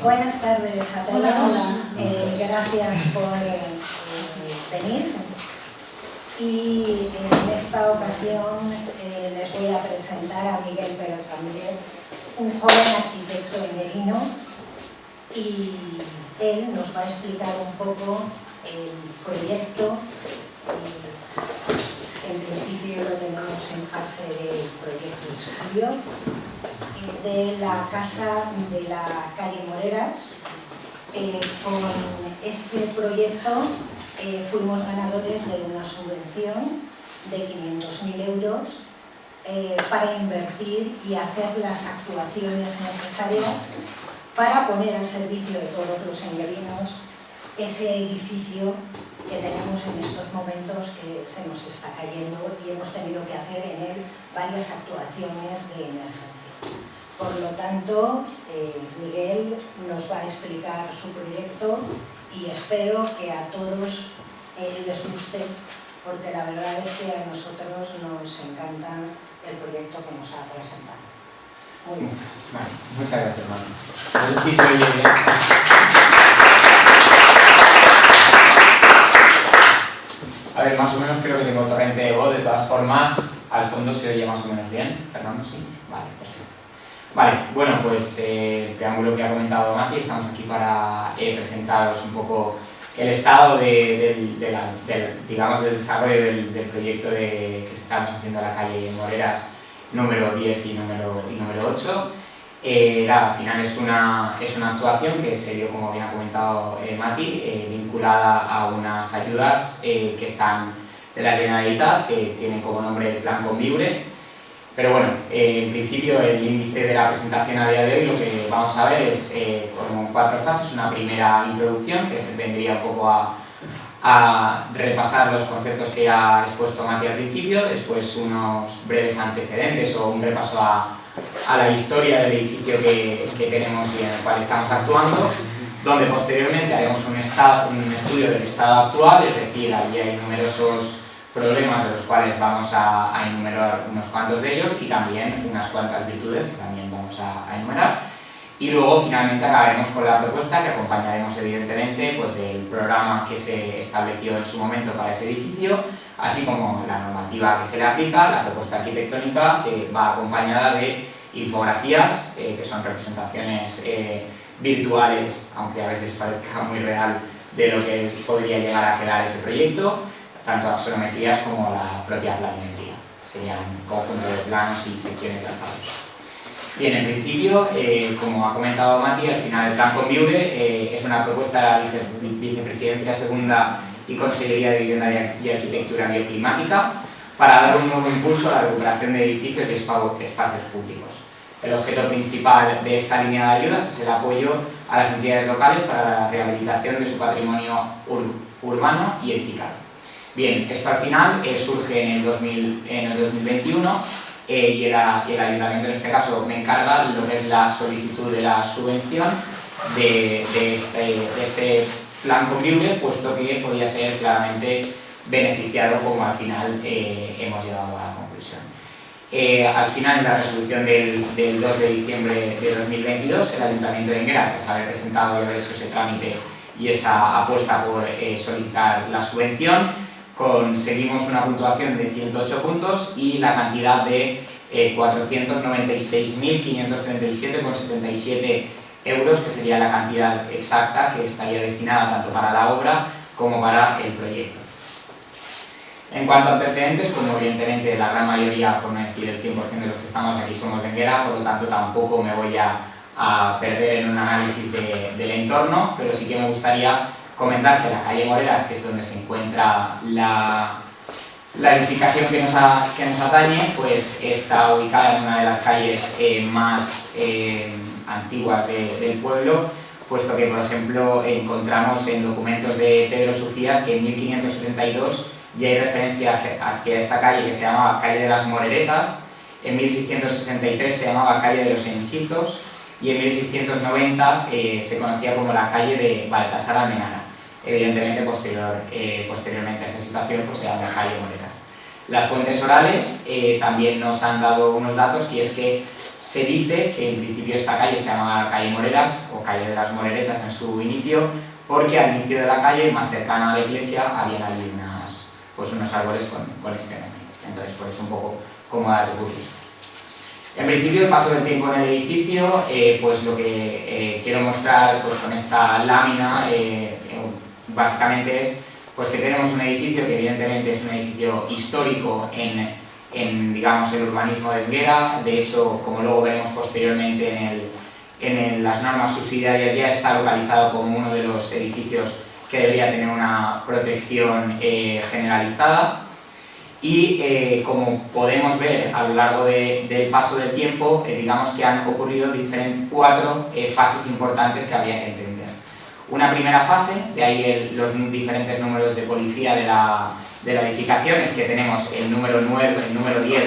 Buenas tardes a todos. Gracias por venir. Y en esta ocasión les voy a presentar a Miguel Pérez Camiller, un joven arquitecto enguerino, y él nos va a explicar un poco el proyecto. En principio lo tenemos en fase de proyecto de estudio de la casa de la calle Moreras. Con ese proyecto fuimos ganadores de una subvención de 500.000 euros para invertir y hacer las actuaciones necesarias para poner al servicio de todos los enguerinos ese edificio que tenemos en estos momentos que se nos está cayendo y hemos tenido que hacer en él varias actuaciones de emergencia. Por lo tanto, Miguel nos va a explicar su proyecto y espero que a todos les guste, porque la verdad es que a nosotros nos encanta el proyecto que nos ha presentado. Muy bien. Vale, muchas gracias, Manu. No sé si se oye bien. A ver, más o menos creo que tengo torrente de voz. De todas formas, al fondo se oye más o menos bien. Fernando, sí. Vale, perfecto. Vale, bueno, pues el preámbulo que ha comentado Mati, estamos aquí para presentaros un poco el estado del desarrollo del proyecto que estamos haciendo en la calle Moreras número 10 y número 8. Al final es una actuación que se dio, como bien ha comentado Mati, vinculada a unas ayudas que están de la Generalitat, que tienen como nombre Plan Conviure. Pero bueno, en principio el índice de la presentación a día de hoy lo que vamos a ver es como 4 fases. Una primera introducción, que se vendría un poco a repasar los conceptos que ya ha expuesto Mati al principio, después unos breves antecedentes o un repaso a la historia del edificio que tenemos y en el cual estamos actuando, donde posteriormente haremos un estudio del estado actual, es decir, allí hay numerosos problemas de los cuales vamos a enumerar unos cuantos de ellos y también unas cuantas virtudes que también vamos a enumerar. Y luego finalmente acabaremos con la propuesta que acompañaremos evidentemente pues, del programa que se estableció en su momento para ese edificio, así como la normativa que se le aplica, la propuesta arquitectónica que va acompañada de infografías, que son representaciones virtuales, aunque a veces parezca muy real, de lo que podría llegar a quedar ese proyecto, tanto axonometrías como la propia planimetría. Serían un conjunto de planos y secciones de alzados. Bien, en principio, como ha comentado Mati, al final el Plan Conviure es una propuesta de la Vicepresidencia Segunda y Consellería de Vivienda y Arquitectura Bioclimática para dar un nuevo impulso a la recuperación de edificios y espacios públicos. El objeto principal de esta línea de ayudas es el apoyo a las entidades locales para la rehabilitación de su patrimonio urbano y edificado. Bien, esto al final surge en el 2021 y el ayuntamiento en este caso me encarga lo que es la solicitud de la subvención de este Plan Conviure, puesto que podía ser claramente beneficiado, como al final hemos llegado a la conclusión. Al final, en la resolución del 2 de diciembre de 2022, el Ayuntamiento de Enguera, tras haber presentado y haber hecho ese trámite y esa apuesta por solicitar la subvención, conseguimos una puntuación de 108 puntos y la cantidad de 496.537,77 euros, que sería la cantidad exacta que estaría destinada tanto para la obra como para el proyecto. En cuanto a antecedentes, como evidentemente la gran mayoría, por no decir el 100% de los que estamos aquí somos de Enguera, por lo tanto tampoco me voy a perder en un análisis del entorno, pero sí que me gustaría comentar que la calle Moreras, que es donde se encuentra la edificación que nos atañe, pues está ubicada en una de las calles más antiguas del pueblo, puesto que, por ejemplo, encontramos en documentos de Pedro Sucías que en 1572 ya hay referencia hacia esta calle que se llamaba Calle de las Moreretas, en 1663 se llamaba Calle de los Henchizos y en 1690 se conocía como la calle de Baltasar Almenara. evidentemente posteriormente a esa situación pues se llama calle Moreras. Las fuentes orales también nos han dado unos datos, y es que se dice que en principio esta calle se llama calle Moreras o calle de las Moreretas en su inicio, porque al inicio de la calle, más cercana a la iglesia, habían allí unos árboles con este nombre. Entonces, pues un poco como dato curioso. En principio, el paso del tiempo en el edificio, pues lo que quiero mostrar pues, con esta lámina básicamente es pues, que tenemos un edificio que evidentemente es un edificio histórico en digamos, el urbanismo de Enguera. De hecho, como luego veremos posteriormente en las normas subsidiarias, ya está localizado como uno de los edificios que debería tener una protección generalizada. Y como podemos ver a lo largo del paso del tiempo, digamos que han ocurrido 4 fases importantes que habría que entender. Una primera fase, de ahí los diferentes números de policía de la edificación, es que tenemos el número 9, el número 10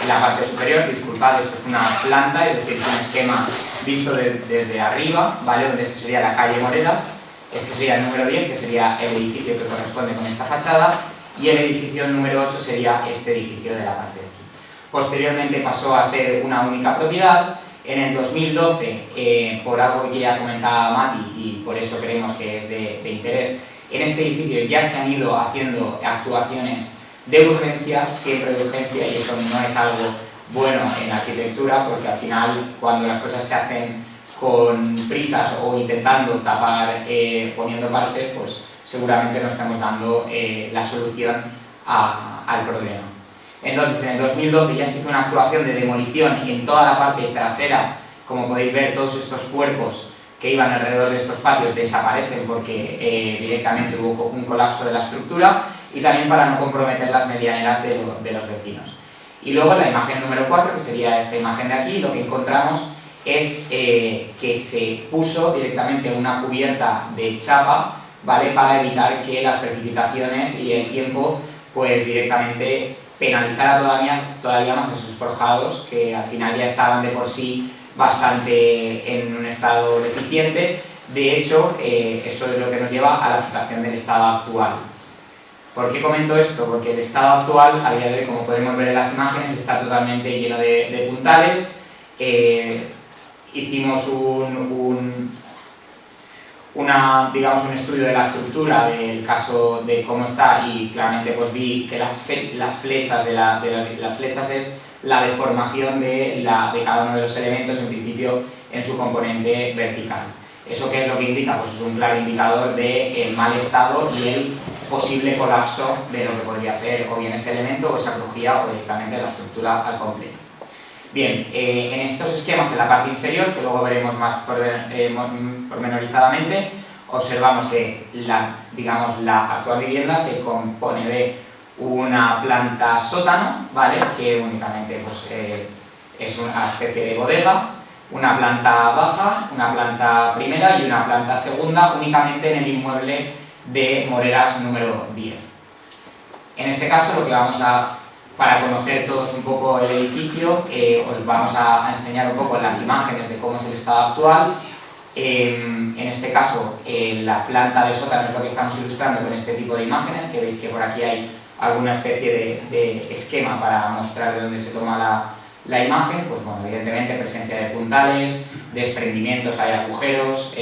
en la parte superior. Disculpad, esto es una planta, es decir, es un esquema visto desde arriba, ¿vale? Donde esto sería la calle Moreras, este sería el número 10, que sería el edificio que corresponde con esta fachada, y el edificio número 8 sería este edificio de la parte de aquí. Posteriormente pasó a ser una única propiedad. En el 2012, por algo que ya comentaba Mati, y por eso creemos que es de interés, en este edificio ya se han ido haciendo actuaciones de urgencia, siempre de urgencia, y eso no es algo bueno en la arquitectura, porque al final, cuando las cosas se hacen con prisas o intentando tapar, poniendo parches, pues seguramente no estamos dando la solución al problema. Entonces, en el 2012 ya se hizo una actuación de demolición en toda la parte trasera. Como podéis ver, todos estos cuerpos que iban alrededor de estos patios desaparecen porque directamente hubo un colapso de la estructura, y también para no comprometer las medianeras de los vecinos. Y luego en la imagen número 4, que sería esta imagen de aquí, lo que encontramos es que se puso directamente una cubierta de chapa, ¿vale? Para evitar que las precipitaciones y el tiempo pues directamente penalizara todavía más a esos forjados, que al final ya estaban de por sí bastante en un estado deficiente. De hecho, eso es lo que nos lleva a la situación del estado actual. ¿Por qué comento esto? Porque el estado actual, a día de hoy, como podemos ver en las imágenes, está totalmente lleno de puntales. Hicimos digamos, un estudio de la estructura, del caso de cómo está, y claramente pues vi que las flechas las flechas es la deformación de cada uno de los elementos, en principio en su componente vertical. ¿Eso qué es lo que indica? Pues es un claro indicador del mal estado y el posible colapso de lo que podría ser o bien ese elemento o esa crujía o directamente la estructura al completo. Bien, en estos esquemas en la parte inferior, que luego veremos más pormenorizadamente, observamos que la actual vivienda se compone de una planta sótano, ¿vale? Que únicamente pues, es una especie de bodega, una planta baja, una planta primera y una planta segunda, únicamente en el inmueble de Moreras número 10. En este caso, lo que para conocer todos un poco el edificio, os vamos a enseñar un poco las imágenes de cómo es el estado actual. En este caso, la planta de sótano es lo que estamos ilustrando con este tipo de imágenes, que veis que por aquí hay alguna especie de esquema para mostrar de dónde se toma la imagen. Pues bueno, evidentemente presencia de puntales, desprendimientos, hay agujeros.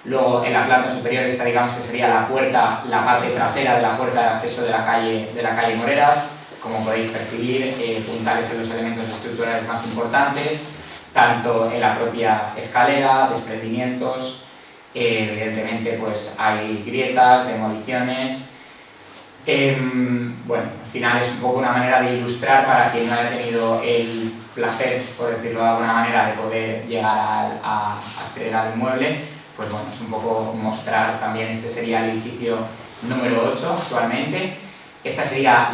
Luego en la planta superior esta, digamos que sería la puerta, la parte trasera de la puerta de acceso de la calle Moreras. Como podéis percibir, puntales en los elementos estructurales más importantes, tanto en la propia escalera, desprendimientos, evidentemente pues hay grietas, demoliciones. Bueno, al final es un poco una manera de ilustrar para quien no haya tenido el placer, por decirlo de alguna manera, de poder llegar a acceder al inmueble. Pues bueno, es un poco mostrar también, este sería el edificio número 8 actualmente. Esta sería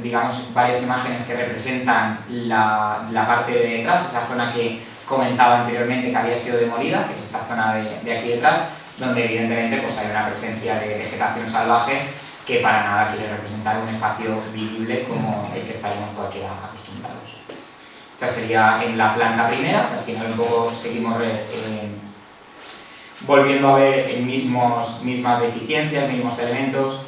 digamos, varias imágenes que representan la parte de detrás, esa zona que comentaba anteriormente que había sido demolida, que es esta zona de aquí detrás, donde evidentemente pues, hay una presencia de vegetación salvaje que para nada quiere representar un espacio vivible como el que estaríamos cualquiera acostumbrados. Esta sería en la planta primera, que al final un poco seguimos volviendo a ver mismas deficiencias, mismos elementos.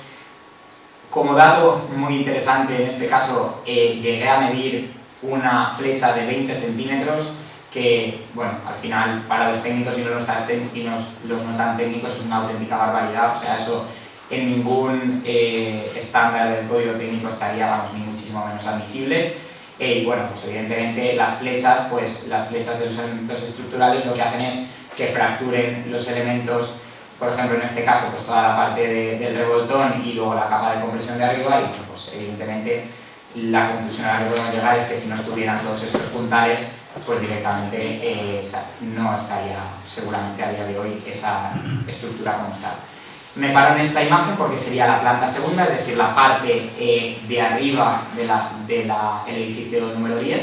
Como dato muy interesante en este caso, llegué a medir una flecha de 20 centímetros que, bueno, al final para los técnicos y los no tan técnicos es una auténtica barbaridad. O sea, eso en ningún estándar del código técnico estaría, vamos, ni muchísimo menos admisible. Y bueno, pues evidentemente las flechas de los elementos estructurales lo que hacen es que fracturen los elementos, por ejemplo en este caso pues toda la parte del revoltón y luego la capa de compresión de arriba, y bueno, pues evidentemente la conclusión a la que podemos llegar es que si no estuvieran todos estos puntales, pues directamente no estaría seguramente a día de hoy esa estructura como está. Me paro en esta imagen porque sería la planta segunda, es decir, la parte de arriba del edificio número 10,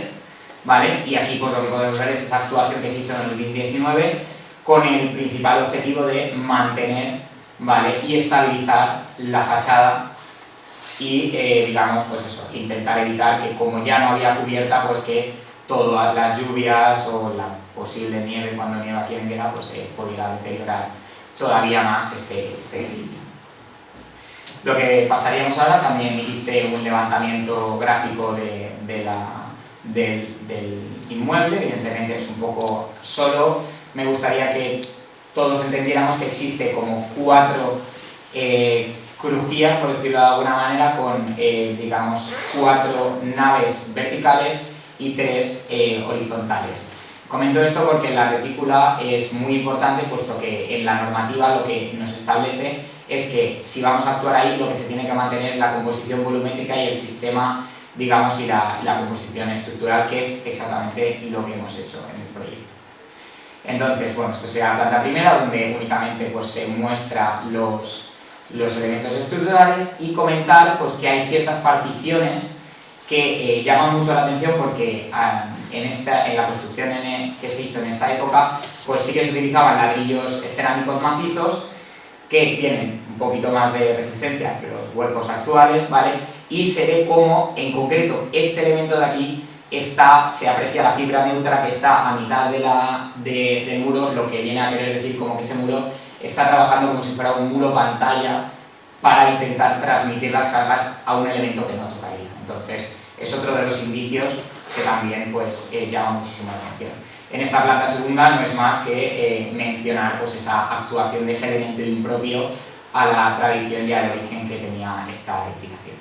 ¿vale? Y aquí pues lo que podemos ver es esa actuación que se hizo en el 2019 con el principal objetivo de mantener, ¿vale?, y estabilizar la fachada y, digamos, pues eso, intentar evitar que, como ya no había cubierta, pues que todas las lluvias o la posible nieve cuando nieva aquí en Enguera pues pudiera deteriorar todavía más este edificio. Lo que pasaríamos ahora, también hice un levantamiento gráfico del inmueble, evidentemente es un poco solo. Me gustaría que todos entendiéramos que existe como 4 crujías, por decirlo de alguna manera, con, digamos, 4 naves verticales y 3 horizontales. Comento esto porque la retícula es muy importante, puesto que en la normativa lo que nos establece es que si vamos a actuar ahí, lo que se tiene que mantener es la composición volumétrica y el sistema, digamos, y la composición estructural, que es exactamente lo que hemos hecho en el proyecto. Entonces, bueno, esto será la planta primera, donde únicamente pues, se muestra los elementos estructurales, y comentar pues, que hay ciertas particiones que llaman mucho la atención porque en la construcción que se hizo en esta época, pues sí que se utilizaban ladrillos cerámicos macizos que tienen un poquito más de resistencia que los huecos actuales, ¿vale? Y se ve como, en concreto, este elemento de aquí se aprecia la fibra neutra que está a mitad del muro, lo que viene a querer decir como que ese muro está trabajando como si fuera un muro pantalla para intentar transmitir las cargas a un elemento que no tocaría. Entonces, es otro de los indicios que también pues, llama muchísimo la atención. En esta planta segunda no es más que mencionar pues, esa actuación de ese elemento impropio a la tradición y al origen que tenía esta edificación.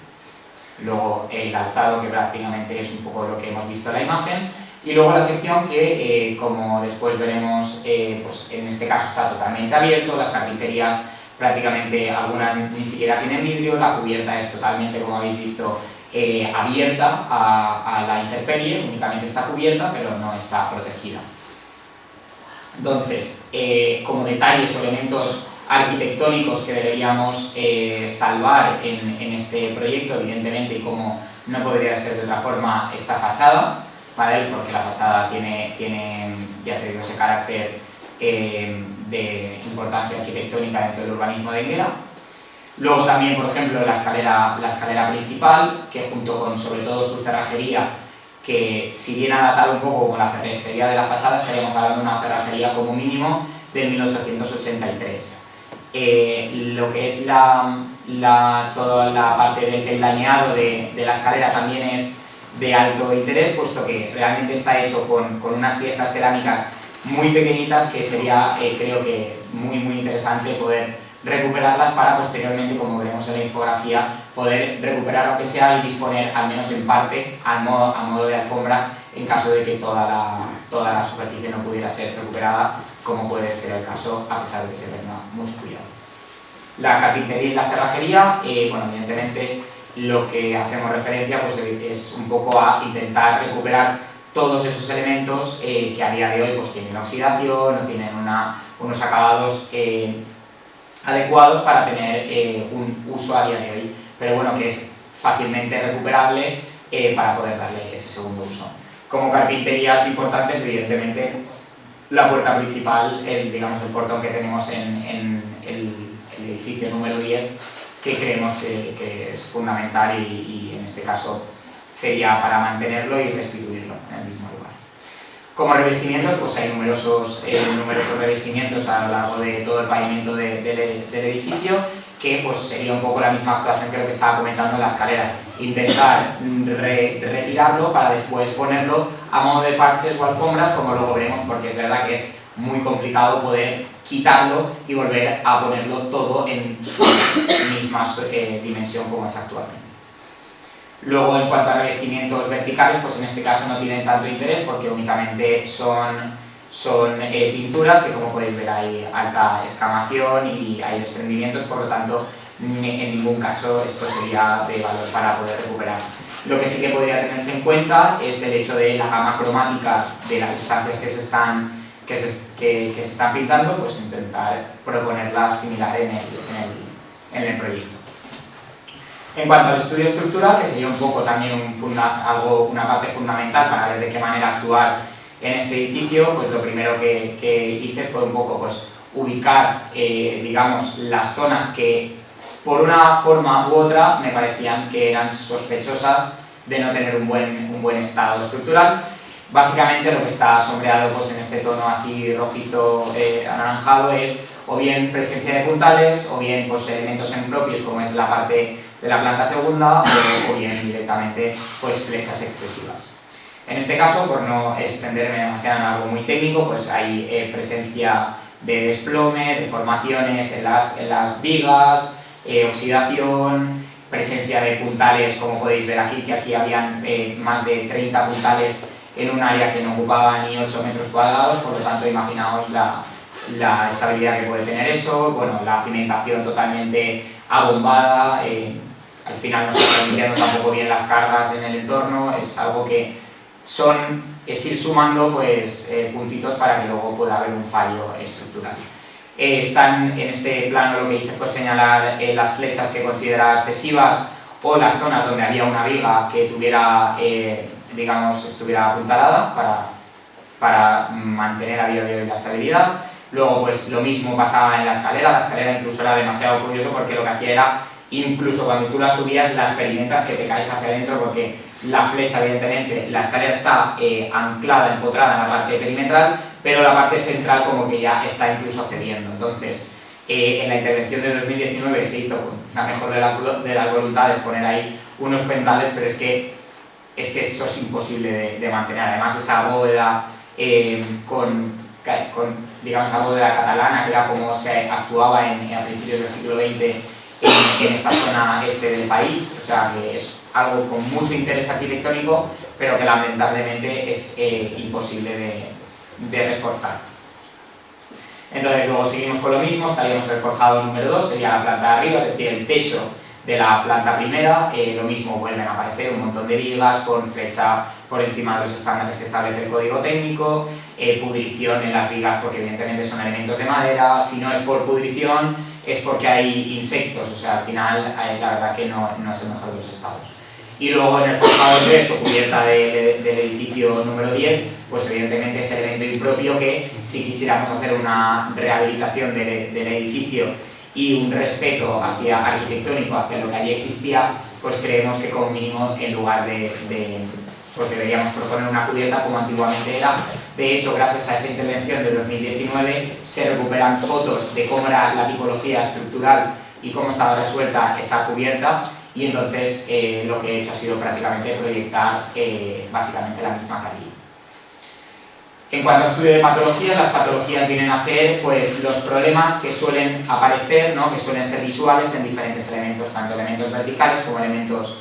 Luego el alzado, que prácticamente es un poco lo que hemos visto en la imagen, y luego la sección que, como después veremos, pues en este caso está totalmente abierto, las carpinterías prácticamente algunas ni siquiera tienen vidrio, la cubierta es totalmente, como habéis visto, abierta a la intemperie, únicamente está cubierta pero no está protegida. Entonces, como detalles o elementos arquitectónicos que deberíamos salvar en este proyecto, evidentemente, y como no podría ser de otra forma, esta fachada, ¿vale? Porque la fachada tiene ya te digo, ese carácter de importancia arquitectónica dentro del urbanismo de Enguera. Luego también, por ejemplo, la escalera principal, que junto con sobre todo su cerrajería, que si bien ha datado un poco con la cerrajería de la fachada, estaríamos hablando de una cerrajería como mínimo de 1883. Lo que es toda la parte del peldañeado de la escalera también es de alto interés, puesto que realmente está hecho con unas piezas cerámicas muy pequeñitas que sería, creo que, muy interesante poder recuperarlas para posteriormente, como veremos en la infografía, poder recuperar aunque sea y disponer, al menos en parte, a modo de alfombra, en caso de que toda la superficie no pudiera ser recuperada, como puede ser el caso, a pesar de que se tenga mucho cuidado. La carpintería y la cerrajería, bueno, evidentemente lo que hacemos referencia pues, es un poco a intentar recuperar todos esos elementos que a día de hoy pues, tienen oxidación, no tienen unos acabados adecuados para tener un uso a día de hoy, pero bueno, que es fácilmente recuperable para poder darle ese segundo uso. Como carpinterías importantes, evidentemente, la puerta principal, digamos el portón que tenemos en el edificio número 10, que creemos que es fundamental y en este caso sería para mantenerlo y restituirlo en el mismo lugar. Como revestimientos, pues hay numerosos revestimientos a lo largo de todo el pavimento del edificio, que pues sería un poco la misma actuación que lo que estaba comentando en la escalera. Intentar retirarlo para después ponerlo a modo de parches o alfombras, como luego veremos, porque es verdad que es muy complicado poder quitarlo y volver a ponerlo todo en su misma dimensión como es actualmente. Luego, en cuanto a revestimientos verticales, pues en este caso no tienen tanto interés porque únicamente son pinturas que, como podéis ver, hay alta escamación y hay desprendimientos, por lo tanto en ningún caso esto sería de valor para poder recuperar. Lo que sí que podría tenerse en cuenta es el hecho de la gama cromática de las estancias que se están pintando, pues intentar proponerla similar en el proyecto. En cuanto al estudio estructural, que sería un poco también una parte fundamental para ver de qué manera actuar en este edificio, pues lo primero que hice fue un poco pues, ubicar digamos, las zonas que por una forma u otra me parecían que eran sospechosas de no tener un buen estado estructural. Básicamente lo que está sombreado pues, en este tono así rojizo anaranjado es o bien presencia de puntales o bien pues, elementos impropios como es la parte de la planta segunda o bien directamente pues, flechas excesivas. En este caso, por no extenderme demasiado en algo muy técnico, pues hay presencia de desplome, deformaciones en las vigas, oxidación, presencia de puntales, como podéis ver aquí, que aquí habían más de 30 puntales en un área que no ocupaba ni 8 metros cuadrados, por lo tanto imaginaos la estabilidad que puede tener eso, bueno, la cimentación totalmente abombada, al final no se están limpiando tampoco bien las cargas en el entorno, es algo que es ir sumando pues, puntitos para que luego pueda haber un fallo estructural. En este plano lo que hice fue señalar las flechas que consideraba excesivas o las zonas donde había una viga que tuviera, digamos, estuviera apuntalada para mantener a día de hoy la estabilidad. Luego pues lo mismo pasaba en la escalera incluso era demasiado curioso porque lo que hacía era, incluso cuando tú la subías, las experimentas que te caes hacia adentro porque la flecha, evidentemente, la escalera está anclada, empotrada en la parte perimetral, pero la parte central como que ya está incluso cediendo. Entonces, en la intervención de 2019 se hizo con la mejor de las voluntades poner ahí unos pentales, pero es que eso es imposible de mantener. Además, esa bóveda digamos, la bóveda catalana, que era como se actuaba a principios del siglo XX en esta zona este del país, o sea que es algo con mucho interés arquitectónico, pero que lamentablemente es imposible de reforzar. Entonces luego seguimos con lo mismo, estaríamos en el forjado número 2, sería la planta de arriba, es decir, el techo de la planta primera, lo mismo vuelven a aparecer un montón de vigas con flecha por encima de los estándares que establece el código técnico, pudrición en las vigas porque evidentemente son elementos de madera, si no es por pudrición es porque hay insectos, o sea, al final la verdad que no es el mejor de los estados. Y luego en el forjado 3 o cubierta del edificio número 10, pues evidentemente es elemento impropio que si quisiéramos hacer una rehabilitación del edificio y un respeto arquitectónico hacia lo que allí existía, pues creemos que como mínimo en lugar pues deberíamos proponer una cubierta como antiguamente era. De hecho, gracias a esa intervención de 2019 se recuperan fotos de cómo era la tipología estructural y cómo estaba resuelta esa cubierta, y entonces lo que he hecho ha sido prácticamente proyectar básicamente la misma calidad. En cuanto a estudio de patologías, las patologías vienen a ser pues, los problemas que suelen aparecer, ¿no? Que suelen ser visuales en diferentes elementos, tanto elementos verticales como elementos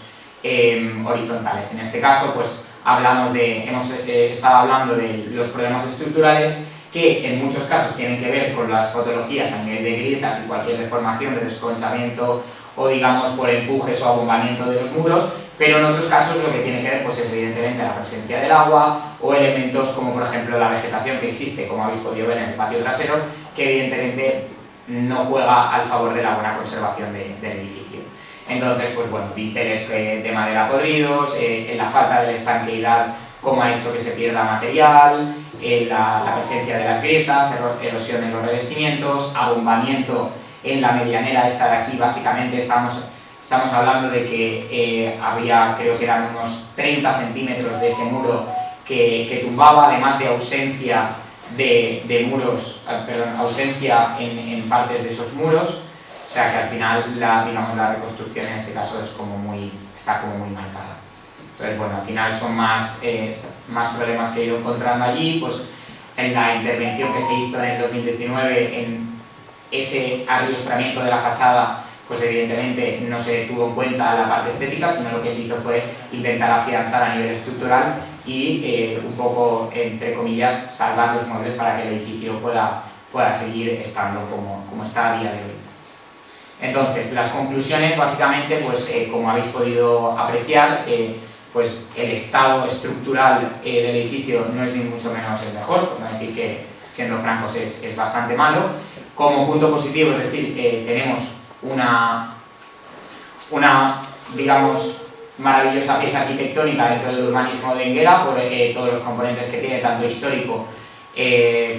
horizontales. En este caso, pues, hemos estado hablando de los problemas estructurales que en muchos casos tienen que ver con las patologías a nivel de grietas y cualquier deformación de desconchamiento o digamos por empujes o abombamiento de los muros, pero en otros casos lo que tiene que ver pues, es evidentemente la presencia del agua o elementos como por ejemplo la vegetación que existe, como habéis podido ver en el patio trasero, que evidentemente no juega al favor de la buena conservación del edificio. Entonces, pues bueno, dinteles de madera podridos, la falta de la estanqueidad como ha hecho que se pierda material, la presencia de las grietas, erosión en los revestimientos, abombamiento en la medianera esta de aquí. Básicamente estamos hablando de que había, creo que eran unos 30 centímetros de ese muro que tumbaba, además de ausencia de muros, ausencia en partes de esos muros, o sea que al final la reconstrucción en este caso está como muy marcada. Entonces, bueno, al final son más problemas que he ido encontrando allí, pues en la intervención que se hizo en el 2019 en ese arriostramiento de la fachada, pues evidentemente no se tuvo en cuenta la parte estética, sino lo que se hizo fue intentar afianzar a nivel estructural y un poco, entre comillas, salvar los muebles para que el edificio pueda seguir estando como está a día de hoy. Entonces, las conclusiones, básicamente, pues como habéis podido apreciar, pues el estado estructural del edificio no es ni mucho menos el mejor, por no decir que, siendo francos, es bastante malo. Como punto positivo, es decir, tenemos una digamos, maravillosa pieza arquitectónica dentro del urbanismo de Enguera por todos los componentes que tiene, tanto histórico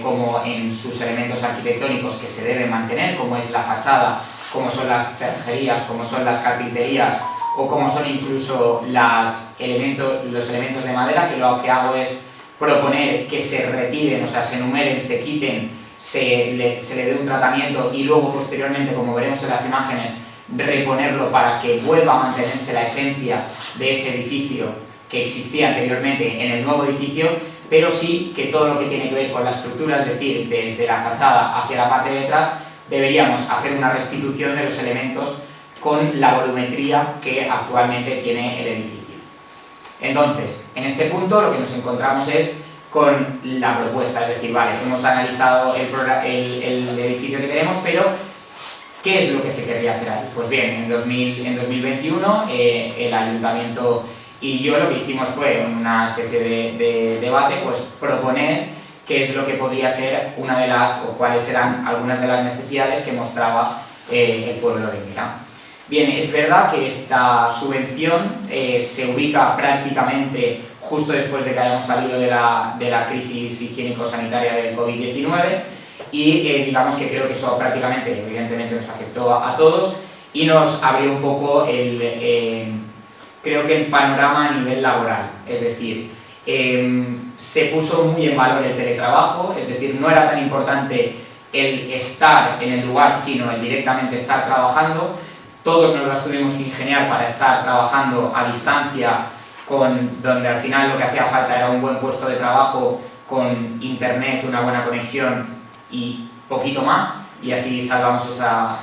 como en sus elementos arquitectónicos que se deben mantener, como es la fachada, como son las cerrajerías, como son las carpinterías o como son incluso los elementos de madera, que lo que hago es proponer que se retiren, o sea, se enumeren, se quiten, se le dé un tratamiento y luego posteriormente, como veremos en las imágenes, reponerlo para que vuelva a mantenerse la esencia de ese edificio que existía anteriormente en el nuevo edificio, pero sí que todo lo que tiene que ver con la estructura, es decir, desde la fachada hacia la parte de atrás, deberíamos hacer una restitución de los elementos con la volumetría que actualmente tiene el edificio. Entonces, en este punto lo que nos encontramos es con la propuesta, es decir, vale, hemos analizado el edificio que tenemos, pero ¿qué es lo que se querría hacer ahí? Pues bien, en 2021 el ayuntamiento y yo lo que hicimos fue una especie de debate, pues proponer qué es lo que podría ser una de las, o cuáles eran algunas de las necesidades que mostraba el pueblo de Enguera. Bien, es verdad que esta subvención se ubica prácticamente justo después de que hayamos salido de la crisis higiénico-sanitaria del COVID-19 y digamos que creo que eso prácticamente, evidentemente, nos afectó a todos y nos abrió un poco creo que el panorama a nivel laboral, es decir, se puso muy en valor el teletrabajo, es decir, no era tan importante el estar en el lugar, sino el directamente estar trabajando. Todos nos las tuvimos que ingeniar para estar trabajando a distancia, donde al final lo que hacía falta era un buen puesto de trabajo con internet, una buena conexión y poquito más, y así salvamos esa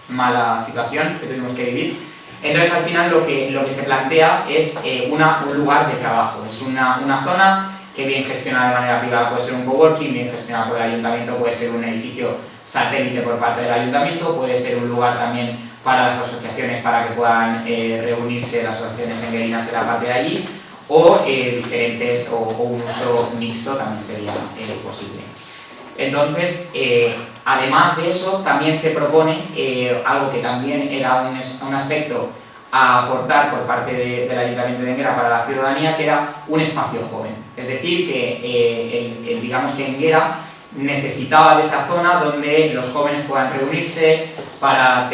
mala situación que tuvimos que vivir. Entonces, al final, lo que se plantea es un lugar de trabajo, es una zona que bien gestionada de manera privada puede ser un coworking, bien gestionada por el ayuntamiento puede ser un edificio satélite por parte del ayuntamiento, puede ser un lugar también para las asociaciones para que puedan reunirse las asociaciones enguerinas en la parte de allí, o diferentes, o un uso mixto también sería posible. Entonces, además de eso, también se propone algo que también era un aspecto a aportar por parte del Ayuntamiento de Enguera para la ciudadanía, que era un espacio joven. Es decir, que digamos que Enguera necesitaba de esa zona donde los jóvenes puedan reunirse para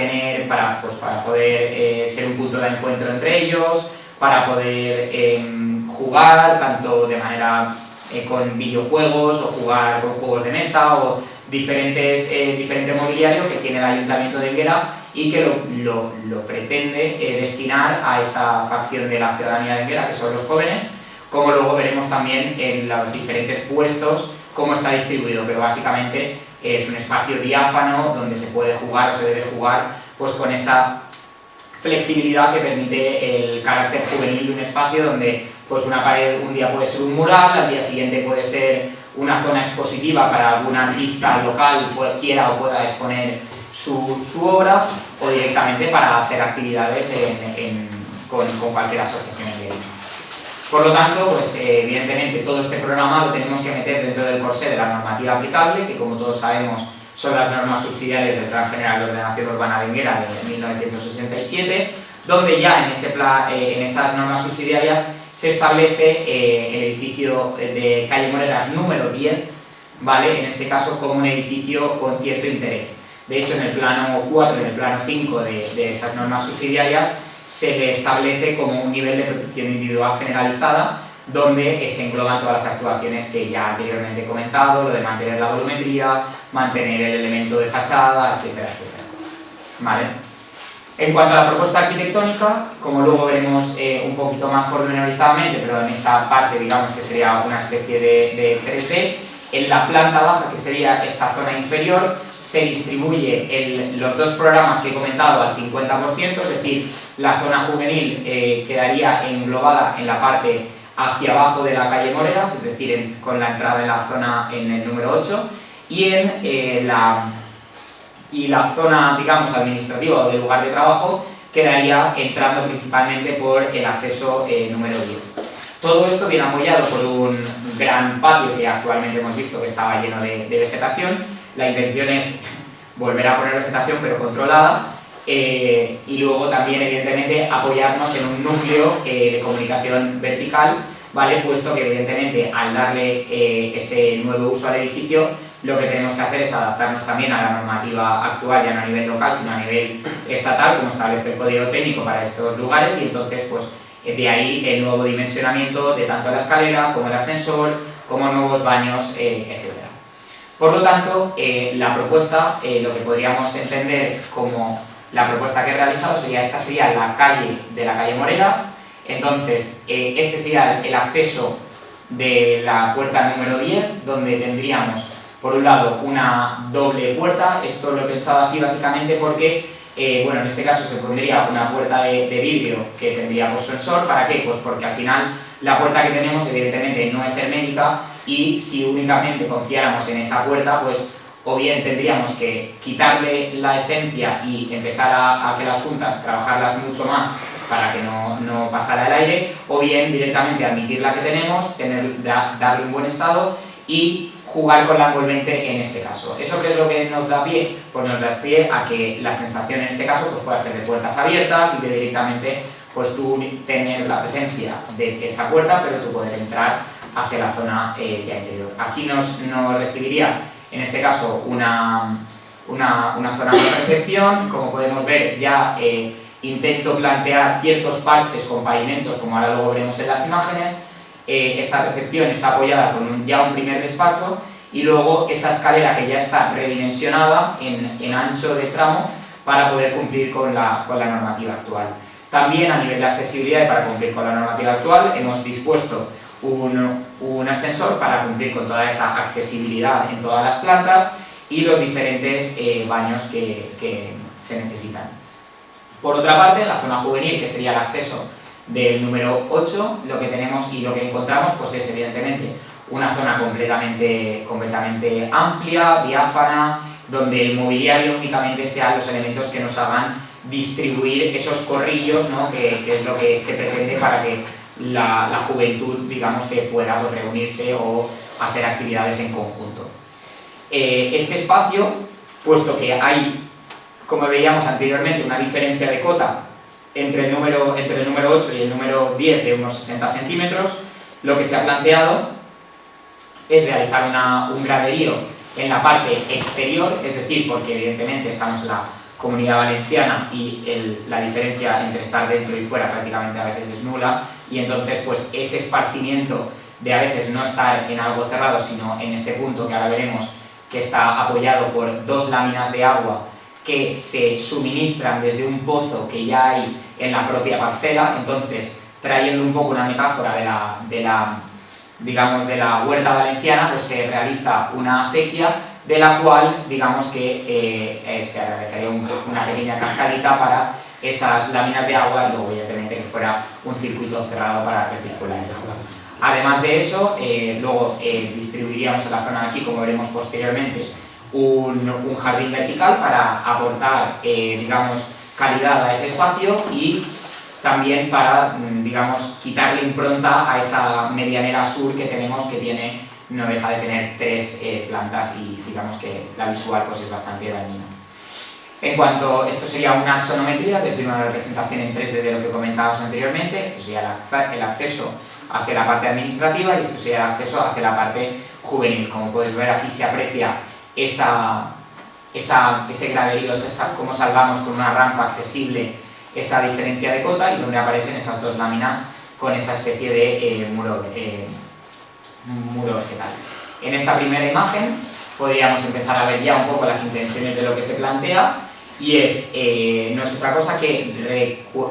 poder ser un punto de encuentro entre ellos, para poder jugar tanto de manera con videojuegos o jugar con juegos de mesa o diferente mobiliario que tiene el Ayuntamiento de Enguera y que lo pretende destinar a esa facción de la ciudadanía de Enguera, que son los jóvenes, como luego veremos también en los diferentes puestos cómo está distribuido, pero básicamente es un espacio diáfano donde se puede jugar o se debe jugar pues con esa flexibilidad que permite el carácter juvenil de un espacio donde pues una pared un día puede ser un mural, al día siguiente puede ser una zona expositiva para algún artista local quiera o pueda exponer su obra, o directamente para hacer actividades con cualquier asociación enguerina. Por lo tanto, pues evidentemente todo este programa lo tenemos que meter dentro del corsé de la normativa aplicable, que como todos sabemos son las normas subsidiarias del Plan General de Ordenación Urbana de Enguera de 1967, donde ya en esas normas subsidiarias se establece el edificio de calle Moreras número 10, ¿vale? En este caso como un edificio con cierto interés. De hecho, en el plano 4 y en el plano 5 de esas normas subsidiarias se le establece como un nivel de protección individual generalizada, donde se engloban todas las actuaciones que ya anteriormente he comentado, lo de mantener la volumetría, mantener el elemento de fachada, etcétera, etcétera. ¿Vale? En cuanto a la propuesta arquitectónica, como luego veremos un poquito más pormenorizadamente, pero en esta parte digamos que sería una especie de 3D, en la planta baja, que sería esta zona inferior, se distribuye los dos programas que he comentado al 50%, es decir, la zona juvenil quedaría englobada en la parte hacia abajo de la calle Moreras, es decir, con la entrada en la zona en el número 8, y la zona, digamos, administrativa o del lugar de trabajo quedaría entrando principalmente por el acceso número 10. Todo esto viene apoyado por un gran patio que actualmente hemos visto que estaba lleno de vegetación. La intención es volver a poner vegetación pero controlada, y luego también evidentemente apoyarnos en un núcleo de comunicación vertical, ¿vale? Puesto que evidentemente al darle ese nuevo uso al edificio, lo que tenemos que hacer es adaptarnos también a la normativa actual, ya no a nivel local sino a nivel estatal, como establece el Código Técnico para estos lugares, y entonces pues de ahí el nuevo dimensionamiento de tanto la escalera como el ascensor, como nuevos baños, etc. Por lo tanto, la propuesta, lo que podríamos entender como la propuesta que he realizado esta sería la calle de la calle Moreras. Entonces, este sería el acceso de la puerta número 10, donde tendríamos por un lado una doble puerta. Esto lo he pensado así básicamente porque bueno, en este caso se pondría una puerta de vidrio que tendría pues sensor. ¿Para qué? Pues porque al final la puerta que tenemos evidentemente no es hermética, y si únicamente confiáramos en esa puerta, pues o bien tendríamos que quitarle la esencia y empezar a que las juntas trabajarlas mucho más para que no pasara el aire, o bien directamente admitir la que tenemos, darle un buen estado y jugar con la envolvente en este caso. ¿Eso qué es lo que nos da pie? Pues nos da pie a que la sensación en este caso pues pueda ser de puertas abiertas y que directamente pues tú tener la presencia de esa puerta, pero tú poder entrar hacia la zona de interior. Aquí nos recibiría en este caso una zona de recepción. Como podemos ver, ya intento plantear ciertos parches con pavimentos, como ahora luego veremos en las imágenes. Esa recepción está apoyada con ya un primer despacho, y luego esa escalera que ya está redimensionada en ancho de tramo para poder cumplir con la normativa actual. También a nivel de accesibilidad y para cumplir con la normativa actual hemos dispuesto un ascensor para cumplir con toda esa accesibilidad en todas las plantas y los diferentes baños que se necesitan. Por otra parte, en la zona juvenil, que sería el acceso del número 8, lo que tenemos y lo que encontramos pues es evidentemente una zona completamente amplia, diáfana, donde el mobiliario únicamente sean los elementos que nos hagan distribuir esos corrillos, ¿no? que es lo que se pretende para que la juventud, digamos, que pueda pues, reunirse o hacer actividades en conjunto. Este espacio, puesto que hay, como veíamos anteriormente, una diferencia de cota entre el número 8 y el número 10 de unos 60 centímetros, lo que se ha planteado es realizar un graderío en la parte exterior, es decir, porque evidentemente estamos en la Comunidad Valenciana y la diferencia entre estar dentro y fuera prácticamente a veces es nula, y entonces pues ese esparcimiento de a veces no estar en algo cerrado, sino en este punto que ahora veremos, que está apoyado por dos láminas de agua que se suministran desde un pozo que ya hay en la propia parcela. Entonces, trayendo un poco una metáfora de la huerta valenciana, pues se realiza una acequia de la cual, digamos que se realizaría una pequeña cascadita para esas láminas de agua, y luego evidentemente que fuera un circuito cerrado para recircular el agua. Además de eso, luego distribuiríamos en la zona de aquí, como veremos posteriormente, un jardín vertical para aportar, digamos, calidad a ese espacio y también para, digamos, quitarle impronta a esa medianera sur que tenemos, que no deja de tener 3 plantas, y digamos que la visual pues, es bastante dañina. En cuanto, esto sería una axonometría, es decir, una representación en 3D de lo que comentábamos anteriormente. Esto sería el acceso hacia la parte administrativa y esto sería el acceso hacia la parte juvenil. Como podéis ver, aquí se aprecia ese graderío, cómo salvamos con una rampa accesible esa diferencia de cota, y donde aparecen esas dos láminas con esa especie de muro vegetal. En esta primera imagen podríamos empezar a ver ya un poco las intenciones de lo que se plantea, y no es otra cosa que